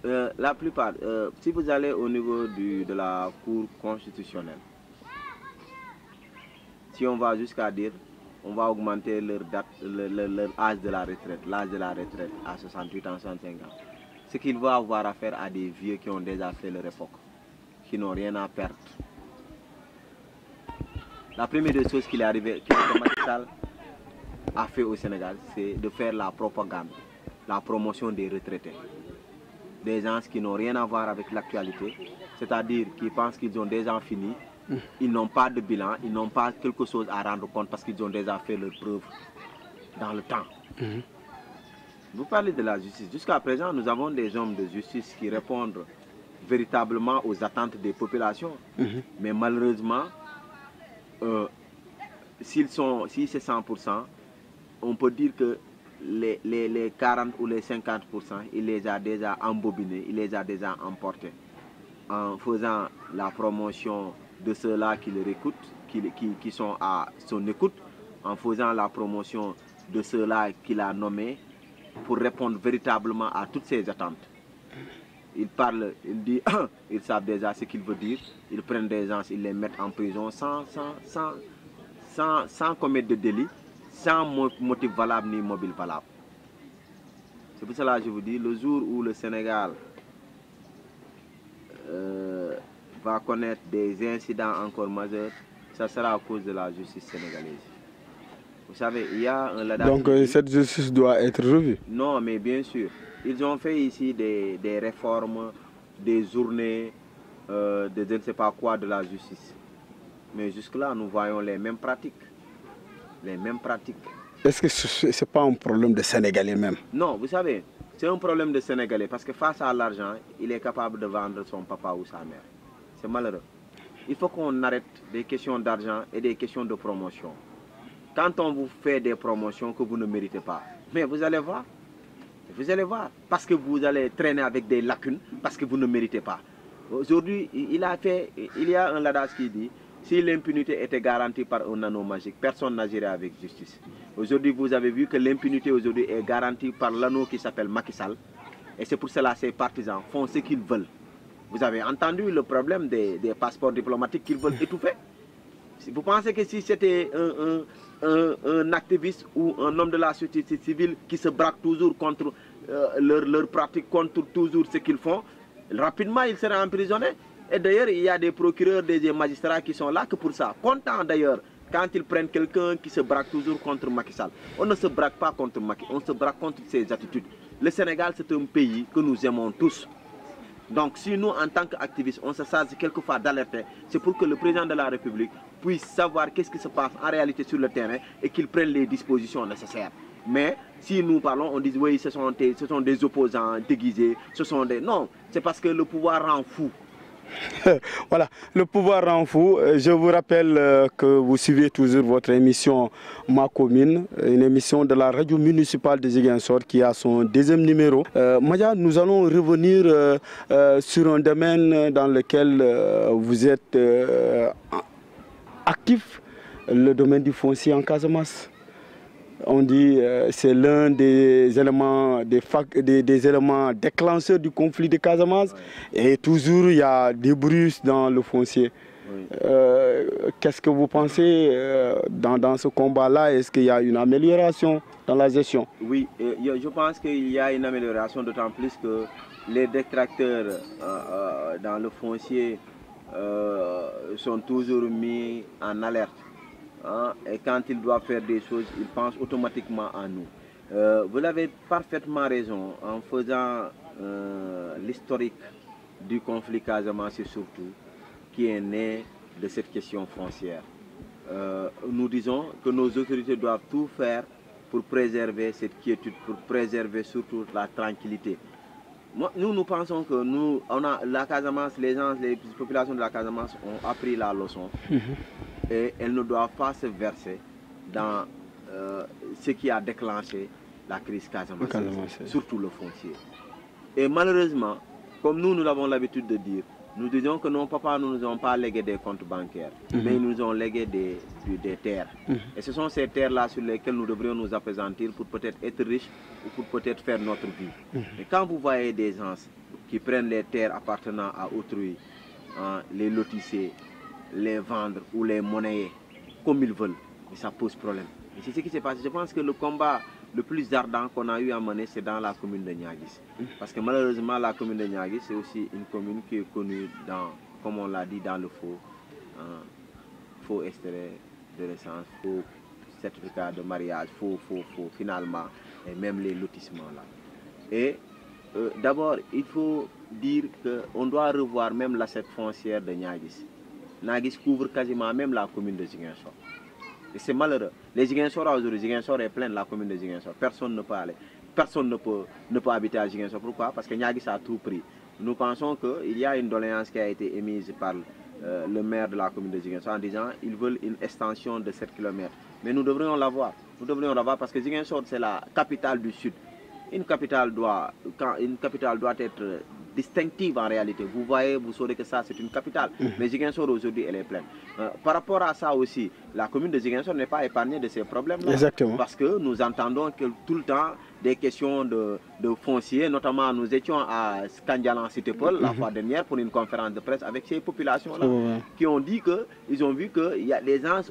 la plupart, si vous allez au niveau de la Cour constitutionnelle, si on va jusqu'à dire, on va augmenter leur âge de la retraite, à 68 ans, 65 ans. Ce qu'il va avoir à faire à des vieux qui ont déjà fait leur époque, qui n'ont rien à perdre. La première des choses qu'il est arrivé, que Macky Sall a fait au Sénégal, c'est de faire la propagande, la promotion des retraités. Des gens qui n'ont rien à voir avec l'actualité, c'est-à-dire qui pensent qu'ils ont déjà fini, ils n'ont pas de bilan, ils n'ont pas quelque chose à rendre compte parce qu'ils ont déjà fait leurs preuves dans le temps. Vous parlez de la justice. Jusqu'à présent, nous avons des hommes de justice qui répondent véritablement aux attentes des populations. Mais malheureusement, si c'est 100%, on peut dire que les 40 ou les 50%, il les a déjà embobinés, il les a déjà emportés. En faisant la promotion de ceux-là qui le écoutent, qui sont à son écoute, en faisant la promotion de ceux-là qu'il a nommés pour répondre véritablement à toutes ces attentes. Ils parlent, ils disent, ils savent déjà ce qu'il veut dire, ils prennent des gens, ils les mettent en prison sans commettre de délit, sans motif valable ni mobile valable. C'est pour cela que je vous dis, le jour où le Sénégal va connaître des incidents encore majeurs, ça sera à cause de la justice sénégalaise. Vous savez, il y a un ladage. Donc cette justice doit être revue. Non, mais bien sûr. Ils ont fait ici des réformes, des journées, de je ne sais pas quoi de la justice. Mais jusque-là, nous voyons les mêmes pratiques. Les mêmes pratiques. Est-ce que ce n'est pas un problème de Sénégalais même? Non, vous savez, c'est un problème de Sénégalais parce que face à l'argent, il est capable de vendre son papa ou sa mère. C'est malheureux. Il faut qu'on arrête des questions d'argent et des questions de promotion. Quand on vous fait des promotions que vous ne méritez pas, mais vous allez voir, parce que vous allez traîner avec des lacunes, parce que vous ne méritez pas. Aujourd'hui, il y a un adage qui dit, si l'impunité était garantie par un anneau magique, personne n'agirait avec justice. Aujourd'hui, vous avez vu que l'impunité aujourd'hui est garantie par l'anneau qui s'appelle Macky Sall. Et c'est pour cela que ces partisans font ce qu'ils veulent. Vous avez entendu le problème des passeports diplomatiques qu'ils veulent étouffer. Vous pensez que si c'était un activiste ou un homme de la société civile qui se braque toujours contre leur pratique, contre toujours ce qu'ils font, rapidement ils seraient emprisonnés. Et d'ailleurs, il y a des procureurs, des magistrats qui sont là que pour ça. Content d'ailleurs, quand ils prennent quelqu'un qui se braque toujours contre Macky Sall. On ne se braque pas contre Macky, on se braque contre ses attitudes. Le Sénégal, c'est un pays que nous aimons tous. Donc si nous, en tant qu'activistes, on se saisit quelquefois d'alerter, c'est pour que le président de la République puisse savoir qu'est-ce qui se passe en réalité sur le terrain et qu'il prenne les dispositions nécessaires. Mais si nous parlons, on dit oui, ce sont des opposants déguisés, ce sont des... Non, c'est parce que le pouvoir rend fou. Voilà, le pouvoir rend fou. Je vous rappelle que vous suivez toujours votre émission Ma Commune, une émission de la radio municipale de Ziguinchor qui a son deuxième numéro. Maya, nous allons revenir sur un domaine dans lequel vous êtes actif, le domaine du foncier en Casamance. On dit que c'est l'un des éléments, des éléments déclencheurs du conflit de Casamance. Oui. Et toujours, il y a des bruits dans le foncier. Oui. Qu'est-ce que vous pensez dans ce combat-là? Est-ce qu'il y a une amélioration dans la gestion? Oui, je pense qu'il y a une amélioration, d'autant plus que les détracteurs dans le foncier sont toujours mis en alerte. Et quand ils doivent faire des choses, ils pensent automatiquement à nous. Vous avez parfaitement raison en faisant l'historique du conflit Casamance surtout, qui est né de cette question foncière. Nous disons que nos autorités doivent tout faire pour préserver cette quiétude, pour préserver surtout la tranquillité. Nous pensons que la Casamance, les populations de la Casamance ont appris la leçon. et elles ne doivent pas se verser dans ce qui a déclenché la crise casamançaise, surtout le foncier. Et malheureusement, comme nous avons l'habitude de dire, nous disons que nos papas ne nous ont pas légué des comptes bancaires, mais ils nous ont légué des terres. Et ce sont ces terres-là sur lesquelles nous devrions nous appesantir pour peut-être être riches ou pour peut-être faire notre vie. Mais quand vous voyez des gens qui prennent les terres appartenant à autrui, les lotisser, les vendre ou les monnayer comme ils veulent, ça pose problème. Et c'est ce qui s'est passé. Je pense que le combat le plus ardent qu'on a eu à mener, c'est dans la commune de Niaguis. Parce que malheureusement, la commune de Niaguis, c'est aussi une commune qui est connue, comme on l'a dit, dans le faux extrait de naissance, faux certificat de mariage, faux, finalement, et même les lotissements là. Et d'abord, il faut dire qu'on doit revoir même l'assiette foncière de Niaguis. Niaguis couvre quasiment même la commune de Ziguinchor. Et c'est malheureux. Les Ziguinchor aujourd'hui, Ziguinchor est pleine, la commune de Ziguinchor. Personne ne peut aller. Personne ne peut habiter à Ziguinchor. Pourquoi? Parce que Niaguis a tout pris. Nous pensons qu'il y a une doléance qui a été émise par le maire de la commune de Ziguinchor en disant qu'ils veulent une extension de 7 km. Mais nous devrions l'avoir. Nous devrions l'avoir parce que Ziguinchor, c'est la capitale du Sud. Une capitale doit être distinctive en réalité. Vous voyez, vous saurez que ça c'est une capitale. Mais Ziguinchor aujourd'hui elle est pleine. Par rapport à ça aussi, la commune de Ziguinchor n'est pas épargnée de ces problèmes-là. Exactement. Parce que nous entendons que tout le temps des questions de foncier, notamment nous étions à Skandialan Cité Paul la fois dernière pour une conférence de presse avec ces populations-là qui ont dit qu'ils ont vu que les gens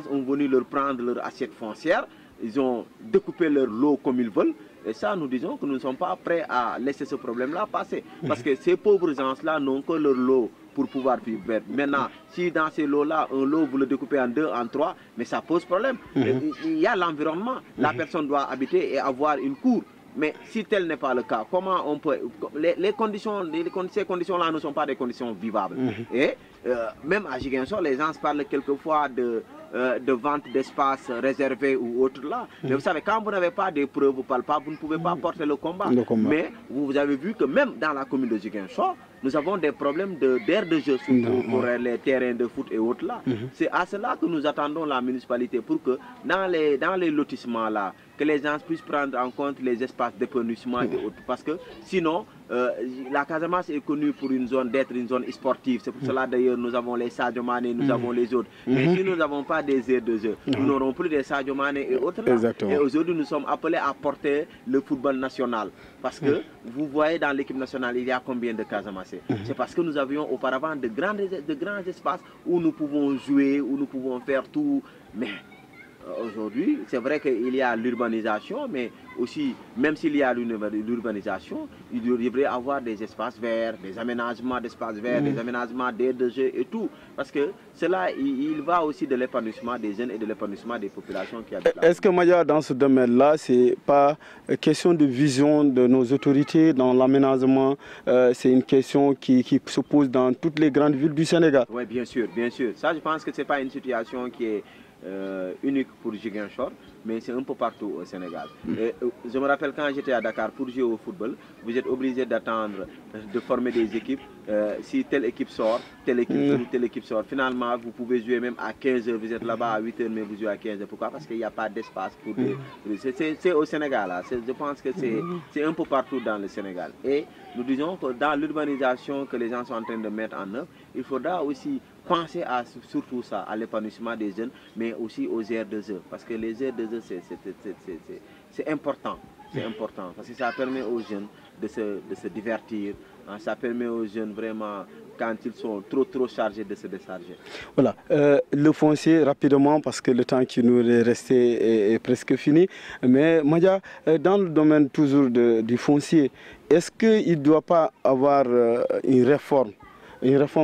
ont venu leur prendre leur assiette foncière. Ils ont découpé leur lot comme ils veulent. Et ça, nous disons que nous ne sommes pas prêts à laisser ce problème-là passer. Parce que ces pauvres gens-là n'ont que leur lot pour pouvoir vivre. Maintenant, si dans ces lots-là, un lot, vous le découpez en 2, en 3, mais ça pose problème. Il y a l'environnement. La personne doit habiter et avoir une cour. Mais si tel n'est pas le cas, comment on peut... ces conditions-là ne sont pas des conditions vivables. Et même à Ziguinchor, les gens parlent quelquefois de vente d'espace réservé ou autre là. Mais vous savez, quand vous n'avez pas de preuves palpables, vous ne pouvez pas porter le combat. Mais vous avez vu que même dans la commune de Ziguinchor, nous avons des problèmes d'aire de jeu pour les terrains de foot et autres là. C'est à cela que nous attendons la municipalité pour que dans les lotissements là, que les gens puissent prendre en compte les espaces d'épanouissement et autres. Parce que sinon, la Casamance est connue pour d'être une zone sportive. C'est pour cela d'ailleurs nous avons les Sadio Mané, nous avons les autres. Mais si nous n'avons pas des aires de jeu, nous n'aurons plus des Sadio Mané et autres là. Et aujourd'hui nous sommes appelés à porter le football national. Parce que vous voyez dans l'équipe nationale, il y a combien de Casamance? C'est parce que nous avions auparavant de grands espaces où nous pouvons jouer, où nous pouvons faire tout. Mais aujourd'hui, c'est vrai qu'il y a l'urbanisation, mais aussi, même s'il y a l'urbanisation, il devrait y avoir des espaces verts, des aménagements d'espaces verts, des aménagements d'aires de jeu et tout. Parce que cela, il va aussi de l'épanouissement des jeunes et de l'épanouissement des populations qui habitent là. Est-ce que Maya, dans ce domaine-là, c'est pas question de vision de nos autorités dans l'aménagement, c'est une question qui se pose dans toutes les grandes villes du Sénégal? Oui, bien sûr, bien sûr. Ça, je pense que ce n'est pas une situation qui est unique pour Ziguinchor, mais c'est un peu partout au Sénégal. Et, je me rappelle quand j'étais à Dakar pour jouer au football, vous êtes obligé d'attendre de former des équipes. Si telle équipe sort, telle équipe sort. Finalement, vous pouvez jouer même à 15h, vous êtes là-bas à 8h, mais vous jouez à 15h. Pourquoi? Parce qu'il n'y a pas d'espace pour c'est au Sénégal. Là. Je pense que c'est un peu partout dans le Sénégal. Et nous disons que dans l'urbanisation que les gens sont en train de mettre en œuvre, il faudra aussi penser à surtout ça, à l'épanouissement des jeunes, mais aussi aux aires de jeu. Parce que les aires de jeu, c'est important. C'est important parce que ça permet aux jeunes de se divertir. Hein, ça permet aux jeunes vraiment, quand ils sont trop chargés, de se décharger. Voilà. Le foncier, rapidement, parce que le temps qui nous est resté est presque fini. Mais Maya, dans le domaine toujours du foncier, est-ce qu'il ne doit pas avoir une réforme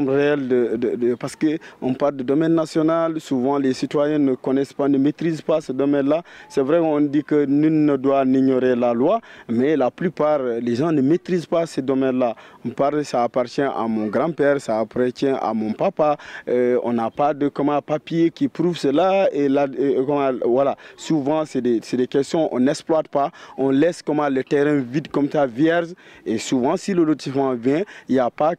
réelle parce qu'on parle de domaine national, souvent les citoyens ne connaissent pas, ne maîtrisent pas ce domaine-là. C'est vrai qu'on dit que nul ne doit ignorer la loi, mais la plupart, les gens ne maîtrisent pas ce domaine-là. On parle, ça appartient à mon grand-père, ça appartient à mon papa, on n'a pas de papier qui prouve cela, et là, voilà. Souvent, c'est des questions, on n'exploite pas, on laisse le terrain vide comme ça, vierge, et souvent, si le lotissement vient, il n'y a pas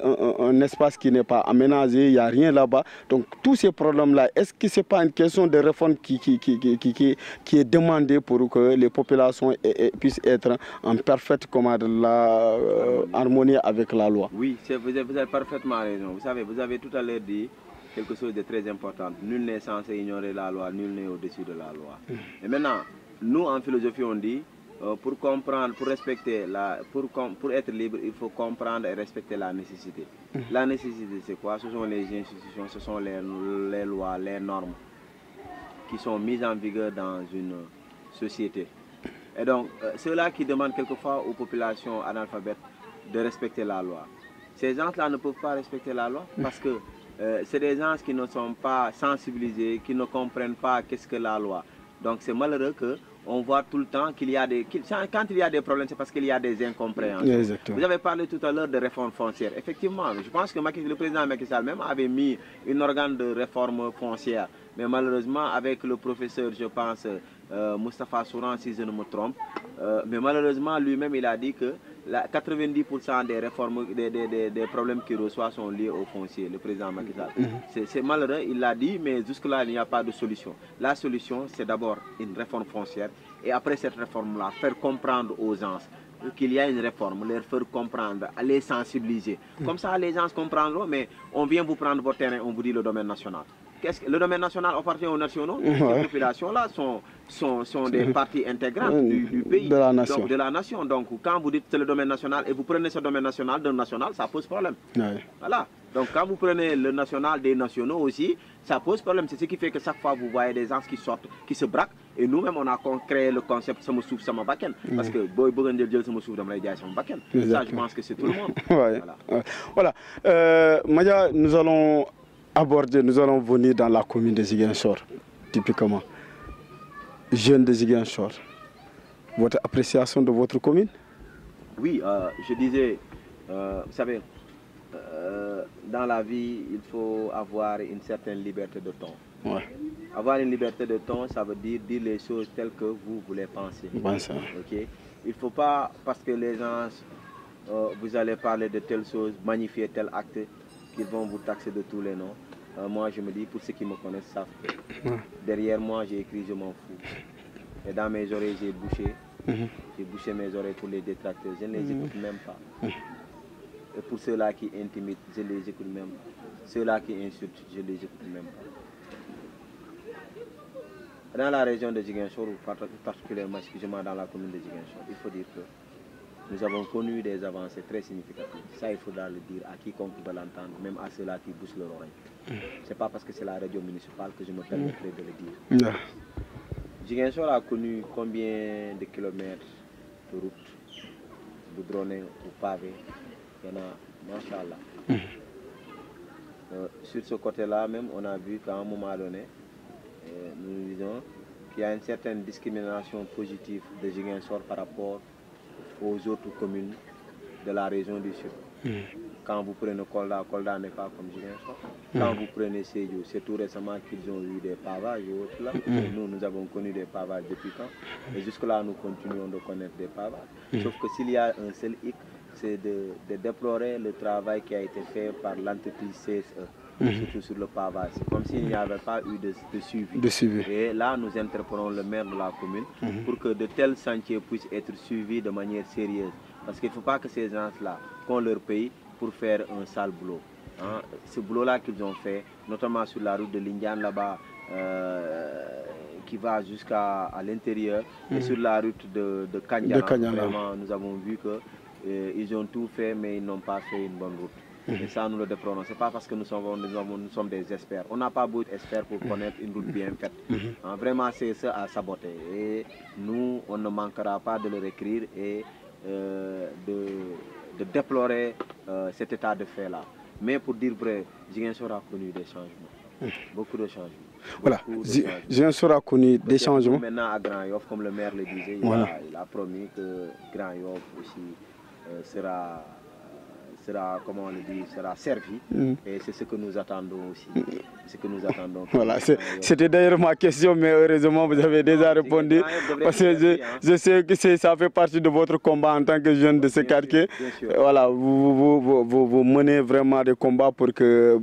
un espace qui n'est pas aménagé, il n'y a rien là-bas. Donc tous ces problèmes-là, est-ce que ce n'est pas une question de réforme qui est demandée pour que les populations puissent être en parfaite harmonie avec la loi? Oui, vous avez parfaitement raison. Vous savez, vous avez tout à l'heure dit quelque chose de très important. Nul n'est censé ignorer la loi, nul n'est au-dessus de la loi. Et maintenant, nous en philosophie on dit, pour comprendre, pour respecter, pour être libre, il faut comprendre et respecter la nécessité. La nécessité c'est quoi? Ce sont les institutions, ce sont les lois, les normes qui sont mises en vigueur dans une société. Et donc, ceux-là qui demandent quelquefois aux populations analphabètes de respecter la loi. Ces gens-là ne peuvent pas respecter la loi parce que c'est des gens qui ne sont pas sensibilisés, qui ne comprennent pas qu'est-ce que la loi. Donc c'est malheureux qu'on voit tout le temps qu'il y a des... Quand il y a des problèmes, c'est parce qu'il y a des incompréhensions. Exactement. Vous avez parlé tout à l'heure de réforme foncière. Effectivement, je pense que le président Macky Sall même avait mis un organe de réforme foncière. Mais malheureusement, avec le professeur, je pense, Moustapha Souran, si je ne me trompe, mais malheureusement, lui-même, il a dit que 90% des réformes, des problèmes qu'il reçoit sont liés au foncier, le président Macky Sall. C'est malheureux, il l'a dit, mais jusque-là, il n'y a pas de solution. La solution, c'est d'abord une réforme foncière, et après cette réforme-là, faire comprendre aux gens qu'il y a une réforme, leur faire comprendre, les sensibiliser. Comme ça, les gens comprendront, mais on vient vous prendre votre terrain, on vous dit le domaine national. Le domaine national appartient aux nationaux. Ces populations-là sont des parties intégrantes du pays, de la nation. Donc, de la nation. Donc quand vous dites c'est le domaine national et vous prenez ce domaine national d'un national, ça pose problème. Voilà. Donc quand vous prenez le national des nationaux aussi, ça pose problème. C'est ce qui fait que chaque fois vous voyez des gens qui sortent, qui se braquent. Et nous-mêmes, on a créé le concept Sama Souf Sama Bakken. Parce que boy Bogendel Sama Souf Sama Bakken. Ça, je pense que c'est tout le monde. Voilà. Maya, nous allons venir dans la commune de Ziguinchor, typiquement. Jeunes de Ziguinchor, votre appréciation de votre commune? Oui, je disais, vous savez, dans la vie, il faut avoir une certaine liberté de ton. Avoir une liberté de ton, ça veut dire les choses telles que vous voulez penser. Okay? Il ne faut pas, parce que les gens, vous allez parler de telle chose, magnifier tel acte, qu'ils vont vous taxer de tous les noms. Moi, je me dis, pour ceux qui me connaissent, savent que derrière moi, j'ai écrit, je m'en fous. Et dans mes oreilles, j'ai bouché. J'ai bouché mes oreilles pour les détracteurs. Je ne les écoute même pas. Et pour ceux-là qui intimident, je ne les écoute même pas. Ceux-là qui insultent, je ne les écoute même pas. Dans la région de Ziguinchor, ou particulièrement dans la commune de Ziguinchor, il faut dire que nous avons connu des avancées très significatives. Ça, il faudra le dire à quiconque veut l'entendre, même à ceux-là qui bouchent leur oreille. Ce n'est pas parce que c'est la radio municipale que je me permettrai de le dire. Ziguinchor a connu combien de kilomètres de routes goudronnées ou pavées? Il y en a, machallah. Sur ce côté-là, même, on a vu qu'à un moment donné, nous disons qu'il y a une certaine discrimination positive de Ziguinchor par rapport aux autres communes de la région du Sud. Quand vous prenez Kolda, Kolda n'est pas comme Ziguinchor. Quand vous prenez Sédhiou, c'est tout récemment qu'ils ont eu des pavages et autres là. Nous avons connu des pavages depuis quand. Et jusque-là, nous continuons de connaître des pavages. Sauf que s'il y a un seul hic, c'est de déplorer le travail qui a été fait par l'entreprise CSE. Surtout sur le pavage. C'est comme s'il n'y avait pas eu de suivi. Et là, nous interpellons le maire de la commune pour que de tels sentiers puissent être suivis de manière sérieuse. Parce qu'il ne faut pas que ces gens-là, qu'on leur paye pour faire un sale boulot. Ce boulot-là qu'ils ont fait, notamment sur la route de Lindiane là-bas, qui va jusqu'à l'intérieur, et sur la route de Kanyana, vraiment, nous avons vu qu'ils ont tout fait, mais ils n'ont pas fait une bonne route. Et ça, nous le déplorons. Ce n'est pas parce que nous sommes des experts. On n'a pas besoin d'experts pour connaître une route bien faite. Vraiment, c'est ça à saboter. Et nous, on ne manquera pas de le écrire et de déplorer cet état de fait-là. Mais pour dire vrai, Ziguinchor a connu des changements. Beaucoup de changements. Voilà, Ziguinchor a connu des changements. Maintenant, à Grand Yoff, comme le maire le disait, il a promis que Grand Yoff aussi sera, comment on le dit, sera servi. Et c'est ce que nous attendons aussi. Ce que nous attendons. Voilà, c'était d'ailleurs ma question, mais heureusement vous avez déjà répondu. Parce que je sais que ça fait partie de votre combat en tant que jeune de ce quartier. Voilà, vous menez vraiment des combats pour que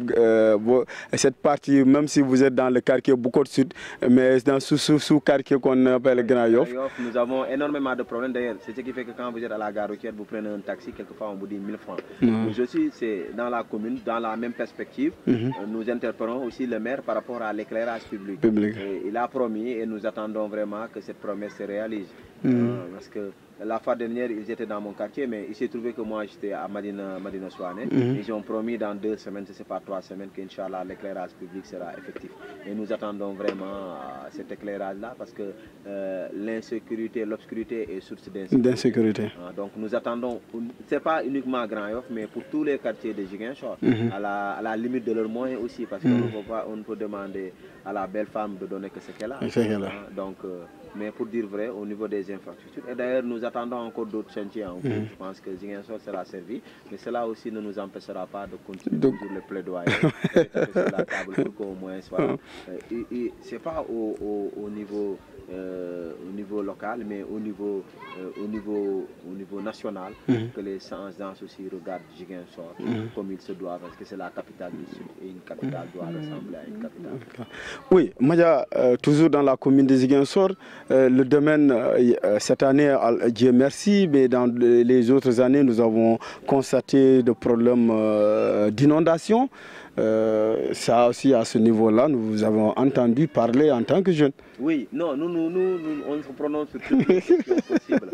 cette partie, même si vous êtes dans le quartier Bukot Sud, mais dans sous-quartier qu'on appelle Grand Yoff. Nous avons énormément de problèmes d'ailleurs. C'est ce qui fait que quand vous êtes à la gare routière, vous prenez un taxi, quelquefois on vous dit 1000 francs. Je suis dans la commune, dans la même perspective. Nous interpellons aussi le maire par rapport à l'éclairage public. Il a promis et nous attendons vraiment que cette promesse se réalise. Parce que la fois dernière, ils étaient dans mon quartier, mais il s'est trouvé que moi j'étais à Madina Souane. Ils ont promis dans 2 semaines, ce n'est pas 3 semaines, qu'Inch'Allah l'éclairage public sera effectif. Et nous attendons vraiment cet éclairage-là parce que l'insécurité, l'obscurité est source d'insécurité. Donc nous attendons, ce n'est pas uniquement à Grand Yoff, mais pour tous les quartiers de Ziguinchor, à la limite de leurs moyens aussi, parce qu'on ne peut demander à la belle femme de donner que ce qu'elle a. Donc, mais pour dire vrai, au niveau des infrastructures, et d'ailleurs nous attendons encore d'autres chantiers en cours. Je pense que Ziguinchor sera servi, mais cela aussi ne nous empêchera pas de continuer toujours le plaidoyer sur la table pour qu'au moins soit. Ce n'est pas au niveau local, mais au niveau national, que les gens aussi regardent Ziguinchor comme il se doit, parce que c'est la capitale du Sud et une capitale doit ressembler à une capitale. Oui, Maya, toujours dans la commune de Ziguinchor, le domaine, cette année, Dieu merci, mais dans les autres années, nous avons constaté des problèmes d'inondation. Ça aussi, à ce niveau-là, nous vous avons entendu parler en tant que jeune. Oui, non, nous on se prononce sur toutes les questions possibles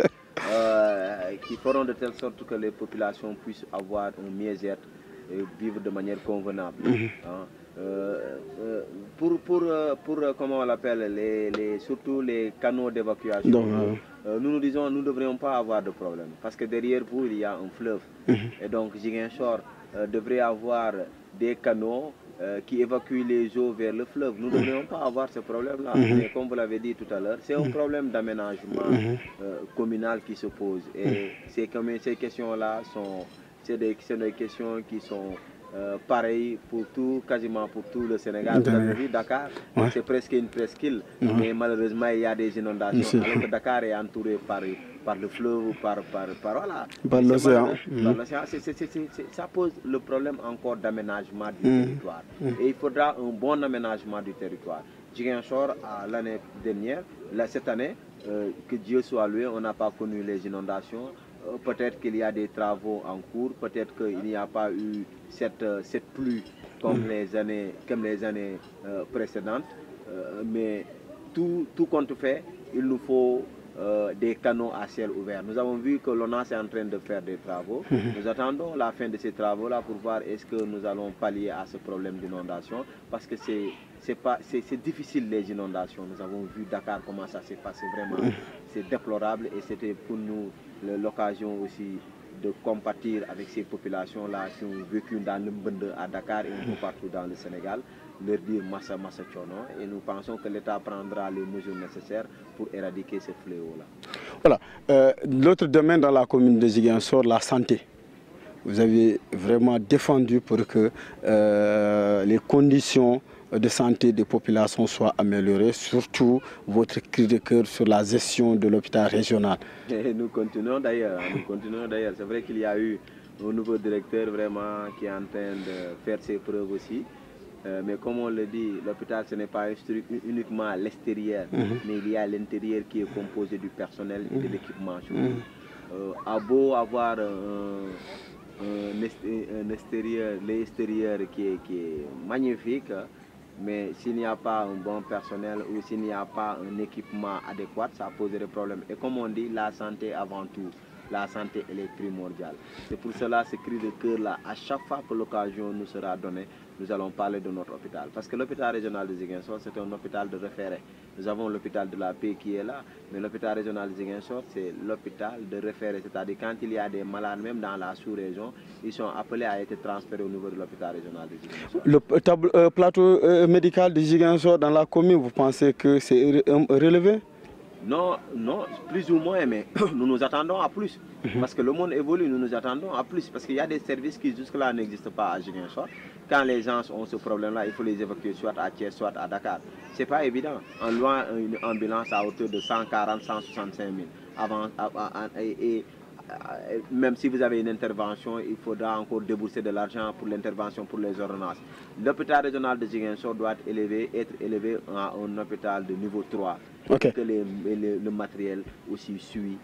qui feront de telle sorte que les populations puissent avoir un mieux-être et vivre de manière convenable. Pour comment on l'appelle, surtout les canaux d'évacuation, nous disons nous ne devrions pas avoir de problème parce que derrière vous il y a un fleuve et donc Ziguinchor devrait avoir des canaux qui évacuent les eaux vers le fleuve. Nous ne devrions pas avoir ce problème-là. Mais comme vous l'avez dit tout à l'heure, c'est un problème d'aménagement communal qui se pose. Et ces questions-là sont des questions qui sont pareil quasiment pour tout le Sénégal. Vous avez vu Dakar, c'est presque une presqu'île, mais malheureusement il y a des inondations. Alors que Dakar est entouré par le fleuve ou par l'océan. Ça pose le problème encore d'aménagement du territoire. Et il faudra un bon aménagement du territoire. Ziguinchor, l'année dernière, cette année, que Dieu soit loué, on n'a pas connu les inondations. Peut-être qu'il y a des travaux en cours, peut-être qu'il n'y a pas eu cette pluie comme les années précédentes, mais tout compte fait, il nous faut des canaux à ciel ouvert. Nous avons vu que l'ONAS est en train de faire des travaux. Nous attendons la fin de ces travaux-là pour voir est-ce que nous allons pallier à ce problème d'inondation, parce que c'est difficile les inondations. Nous avons vu Dakar comment ça s'est passé, vraiment c'est déplorable et c'était pour nous l'occasion aussi de compatir avec ces populations-là qui ont vécu dans le Mbende à Dakar et un peu partout dans le Sénégal, leur dire massa tchono, et nous pensons que l'État prendra les mesures nécessaires pour éradiquer ce fléau-là. Voilà. L'autre domaine dans la commune de Ziguinchor, la santé. Vous avez vraiment défendu pour que les conditions de santé des populations soient améliorées, surtout votre cri de cœur sur la gestion de l'hôpital régional. Et nous continuons d'ailleurs. C'est vrai qu'il y a eu un nouveau directeur vraiment qui est en train de faire ses preuves aussi. Mais comme on le dit, l'hôpital ce n'est pas uniquement l'extérieur, mais il y a l'intérieur qui est composé du personnel et de l'équipement. À beau avoir l'extérieur qui est magnifique, mais s'il n'y a pas un bon personnel ou s'il n'y a pas un équipement adéquat, ça pose des problèmes. Et comme on dit, la santé avant tout. La santé, elle est primordiale. C'est pour cela, ce cri de cœur-là, à chaque fois que l'occasion nous sera donnée, nous allons parler de notre hôpital. Parce que l'hôpital régional de Ziguinchor, c'est un hôpital de référé. Nous avons l'hôpital de la paix qui est là, mais l'hôpital régional de Ziguinchor, c'est l'hôpital de référé. C'est-à-dire quand il y a des malades, même dans la sous-région, ils sont appelés à être transférés au niveau de l'hôpital régional de Ziguinchor. Le plateau médical de Ziguinchor dans la commune, vous pensez que c'est relevé? Non, plus ou moins, mais nous nous attendons à plus. Parce que le monde évolue, nous nous attendons à plus. Parce qu'il y a des services qui jusque-là n'existent pas à Ziguinchor. Quand les gens ont ce problème-là, il faut les évacuer soit à Thiès, soit à Dakar. Ce n'est pas évident. En louant une ambulance à hauteur de 140, 165 000. Même si vous avez une intervention, il faudra encore débourser de l'argent pour l'intervention pour les ordonnances. L'hôpital régional de Ziguinchor doit être élevé à un hôpital de niveau 3. Okay. Que le matériel aussi suit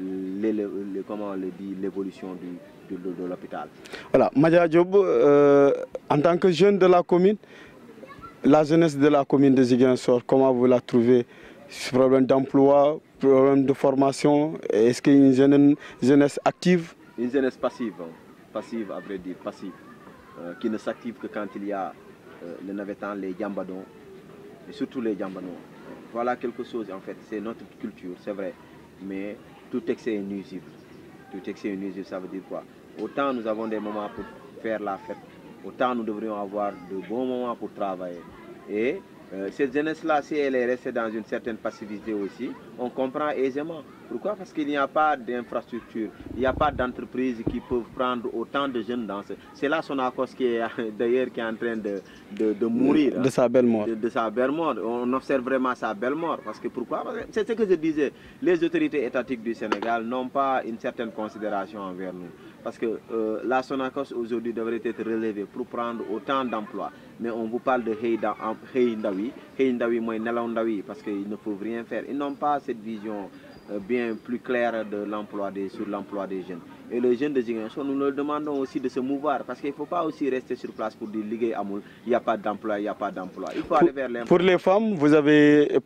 l'évolution de l'hôpital. Voilà, Madia Diop, en tant que jeune de la commune, la jeunesse de la commune de Ziguinchor, comment vous la trouvez? Problème d'emploi, problème de formation, est-ce qu'il y a une jeunesse active? Une jeunesse passive, passive à vrai dire, passive, qui ne s'active que quand il y a les navettans, les jambadons, et surtout les jambadons. Voilà quelque chose, en fait, c'est notre culture, c'est vrai, mais tout excès est nuisible. Tout excès est nuisible, ça veut dire quoi? Autant nous avons des moments pour faire la fête, autant nous devrions avoir de bons moments pour travailler. Et cette jeunesse-là, si elle est restée dans une certaine passivité aussi, on comprend aisément. Pourquoi? Parce qu'il n'y a pas d'infrastructure, il n'y a pas d'entreprise qui peuvent prendre autant de jeunes dans ce... C'est là Sonacos qui est d'ailleurs qui est en train de mourir. De sa belle mort. De sa belle mort. On observe vraiment sa belle mort. Parce que pourquoi? C'est ce que je disais. Les autorités étatiques du Sénégal n'ont pas une certaine considération envers nous. Parce que la Sonacos aujourd'hui devrait être relevée pour prendre autant d'emplois. Mais on vous parle de Heindawi. Heindawi, moi, Nelandawi, parce qu'ils ne peuvent rien faire. Ils n'ont pas cette vision bien plus claire de sur l'emploi des jeunes. Et les jeunes de Ziguinchor, nous leur demandons aussi de se mouvoir. Parce qu'il ne faut pas aussi rester sur place pour dire il n'y a pas d'emploi, il n'y a pas d'emploi. Il faut aller vers l'emploi. Pour les femmes, vous avez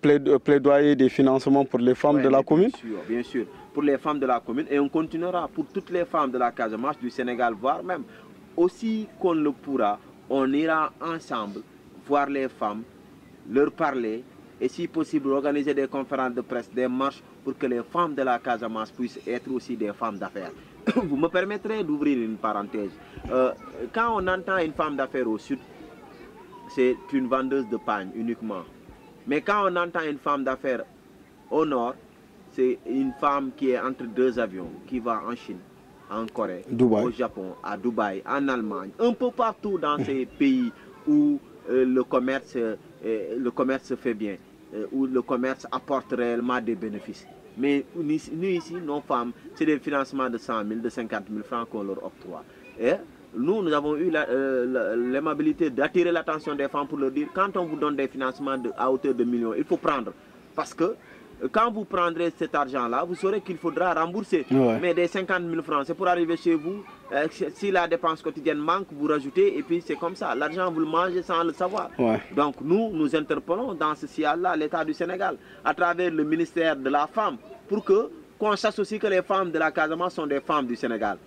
plaidoyé des financements pour les femmes de la commune? Bien sûr. Pour les femmes de la commune. Et on continuera pour toutes les femmes de la Casamance, du Sénégal, voire même aussi qu'on le pourra, on ira ensemble voir les femmes, leur parler et si possible organiser des conférences de presse, des marches pour que les femmes de la Casamance puissent être aussi des femmes d'affaires. Vous me permettrez d'ouvrir une parenthèse. Quand on entend une femme d'affaires au sud, c'est une vendeuse de pagne uniquement. Mais quand on entend une femme d'affaires au nord, c'est une femme qui est entre deux avions, qui va en Chine, en Corée, Dubaï. Au Japon, à Dubaï, en Allemagne, un peu partout dans ces pays où le commerce se fait bien, où le commerce apporte réellement des bénéfices. Mais nous ici, nos femmes, c'est des financements de 100 000, de 50 000 francs qu'on leur octroie. Et nous avons eu l'aimabilité d'attirer l'attention des femmes pour leur dire, quand on vous donne des financements à hauteur de millions, il faut prendre. Parce que quand vous prendrez cet argent-là, vous saurez qu'il faudra rembourser. Ouais. Mais des 50 000 francs, c'est pour arriver chez vous. Si la dépense quotidienne manque, vous rajoutez et puis c'est comme ça. L'argent, vous le mangez sans le savoir. Ouais. Donc nous interpellons dans ce sillage-là l'État du Sénégal à travers le ministère de la Femme pour qu'on sache aussi que les femmes de la Casamance sont des femmes du Sénégal.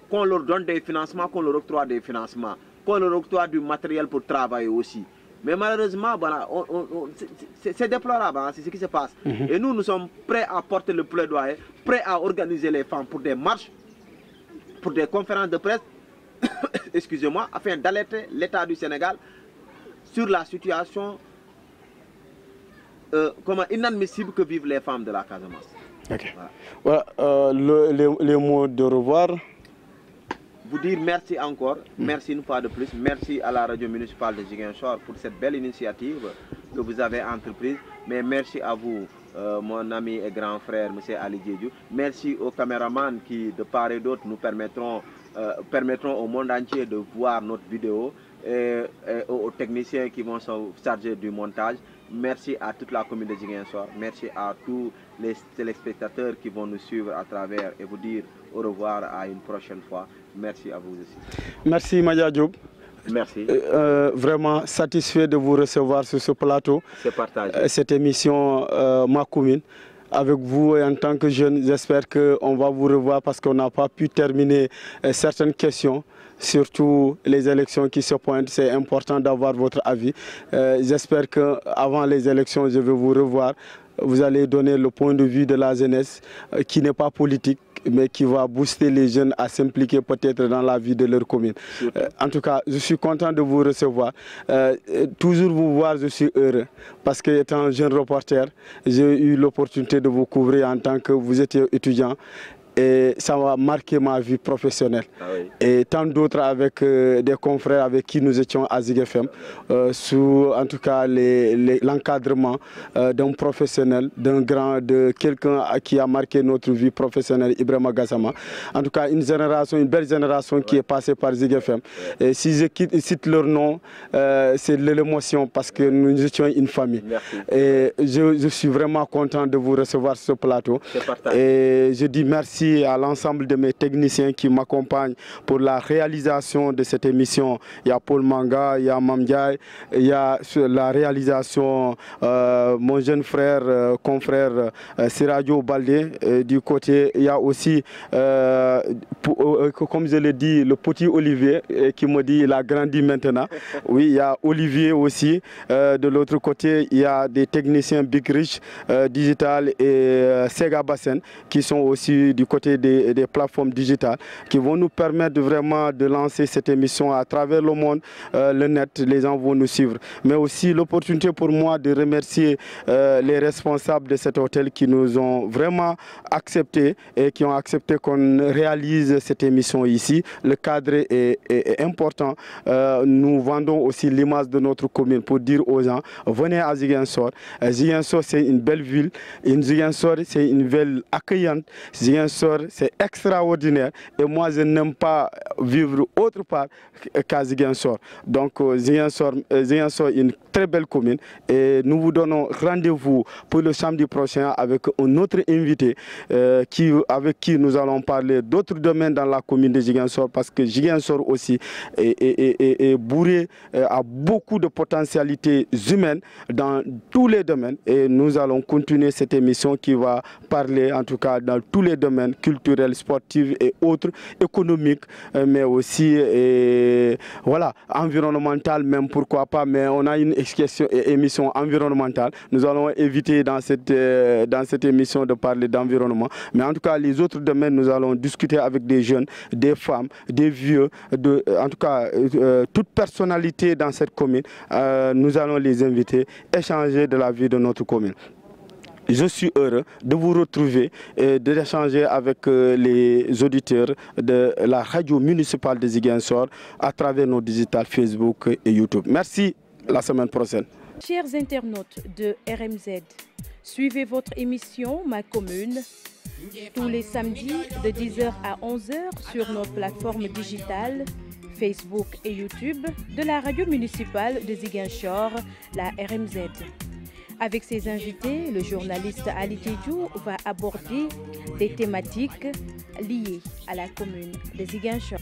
Qu'on leur donne des financements, qu'on leur octroie des financements, qu'on leur octroie du matériel pour travailler aussi. Mais malheureusement, voilà, c'est déplorable, hein, c'est ce qui se passe. Et nous sommes prêts à porter le plaidoyer, prêts à organiser les femmes pour des marches, pour des conférences de presse, excusez-moi, afin d'alerter l'État du Sénégal sur la situation inadmissible que vivent les femmes de la Casamance. Okay. Voilà. Les mots de revoir. Vous dire merci encore, merci une fois de plus, merci à la radio municipale de Ziguinchor pour cette belle initiative que vous avez entreprise, mais merci à vous, mon ami et grand frère, M. Ali Diédiou, merci aux caméramans qui, de part et d'autre, nous permettront au monde entier de voir notre vidéo et aux techniciens qui vont se charger du montage. Merci à toute la commune de Ziguinchor, merci à tous les téléspectateurs qui vont nous suivre à travers et vous dire au revoir à une prochaine fois. Merci à vous aussi. Merci Madia Diop. Merci. Vraiment satisfait de vous recevoir sur ce plateau. C'est partagé. Cette émission Ma Commune. Avec vous et en tant que jeune, j'espère qu'on va vous revoir parce qu'on n'a pas pu terminer certaines questions surtout les élections qui se pointent. C'est important d'avoir votre avis. J'espère qu'avant les élections, je vais vous revoir. Vous allez donner le point de vue de la jeunesse qui n'est pas politique, mais qui va booster les jeunes à s'impliquer peut-être dans la vie de leur commune. En tout cas, je suis content de vous recevoir. Toujours vous voir, je suis heureux. Parce qu'étant jeune reporter, j'ai eu l'opportunité de vous couvrir en tant que vous étiez étudiant. Et ça va marquer ma vie professionnelle. Ah oui. Et tant d'autres avec des confrères avec qui nous étions à Zig FM, sous en tout cas l'encadrement d'un professionnel, de quelqu'un qui a marqué notre vie professionnelle, Ibrahima Gassama. En tout cas, une belle génération qui est passée par Zig FM. Et si je cite leur nom, c'est de l'émotion parce que nous étions une famille. Merci. Et je suis vraiment content de vous recevoir sur ce plateau. Et je dis merci à l'ensemble de mes techniciens qui m'accompagnent pour la réalisation de cette émission. Il y a Paul Manga, il y a Mamdiaye, il y a la réalisation mon jeune frère, confrère Siradio Baldé. Du côté, il y a aussi, comme je l'ai dit, le petit Olivier qui me dit il a grandi maintenant. Oui, il y a Olivier aussi. De l'autre côté, il y a des techniciens Big Rich Digital et Sega Bassen qui sont aussi du côté des plateformes digitales qui vont nous permettre vraiment de lancer cette émission à travers le monde, le net, les gens vont nous suivre. Mais aussi l'opportunité pour moi de remercier les responsables de cet hôtel qui nous ont vraiment accepté et qui ont accepté qu'on réalise cette émission ici. Le cadre est important. Nous vendons aussi l'image de notre commune pour dire aux gens, venez à Ziguinchor. Ziguinchor, c'est une belle ville. Ziguinchor, c'est une ville accueillante. Ziguinchor, c'est extraordinaire et moi je n'aime pas vivre autre part qu'à Ziguinchor. Donc Ziguinchor est une très belle commune et nous vous donnons rendez-vous pour le samedi prochain avec un autre invité avec qui nous allons parler d'autres domaines dans la commune de Ziguinchor parce que Ziguinchor aussi est bourré, a beaucoup de potentialités humaines dans tous les domaines et nous allons continuer cette émission qui va parler en tout cas dans tous les domaines culturels, sportifs et autres, économiques, mais aussi voilà, environnemental même, pourquoi pas, mais on a une émission environnementale. Nous allons éviter dans cette émission de parler d'environnement, mais en tout cas les autres domaines, nous allons discuter avec des jeunes, des femmes, des vieux, en tout cas toute personnalité dans cette commune, nous allons les inviter, échanger de la vie de notre commune. Je suis heureux de vous retrouver et d'échanger avec les auditeurs de la radio municipale de Ziguinchor à travers nos digitales Facebook et YouTube. Merci, la semaine prochaine. Chers internautes de RMZ, suivez votre émission Ma Commune tous les samedis de 10h à 11h sur nos plateformes digitales Facebook et YouTube de la radio municipale de Ziguinchor, la RMZ. Avec ses invités, le journaliste Ali Diédhiou va aborder des thématiques liées à la commune de Ziguinchor.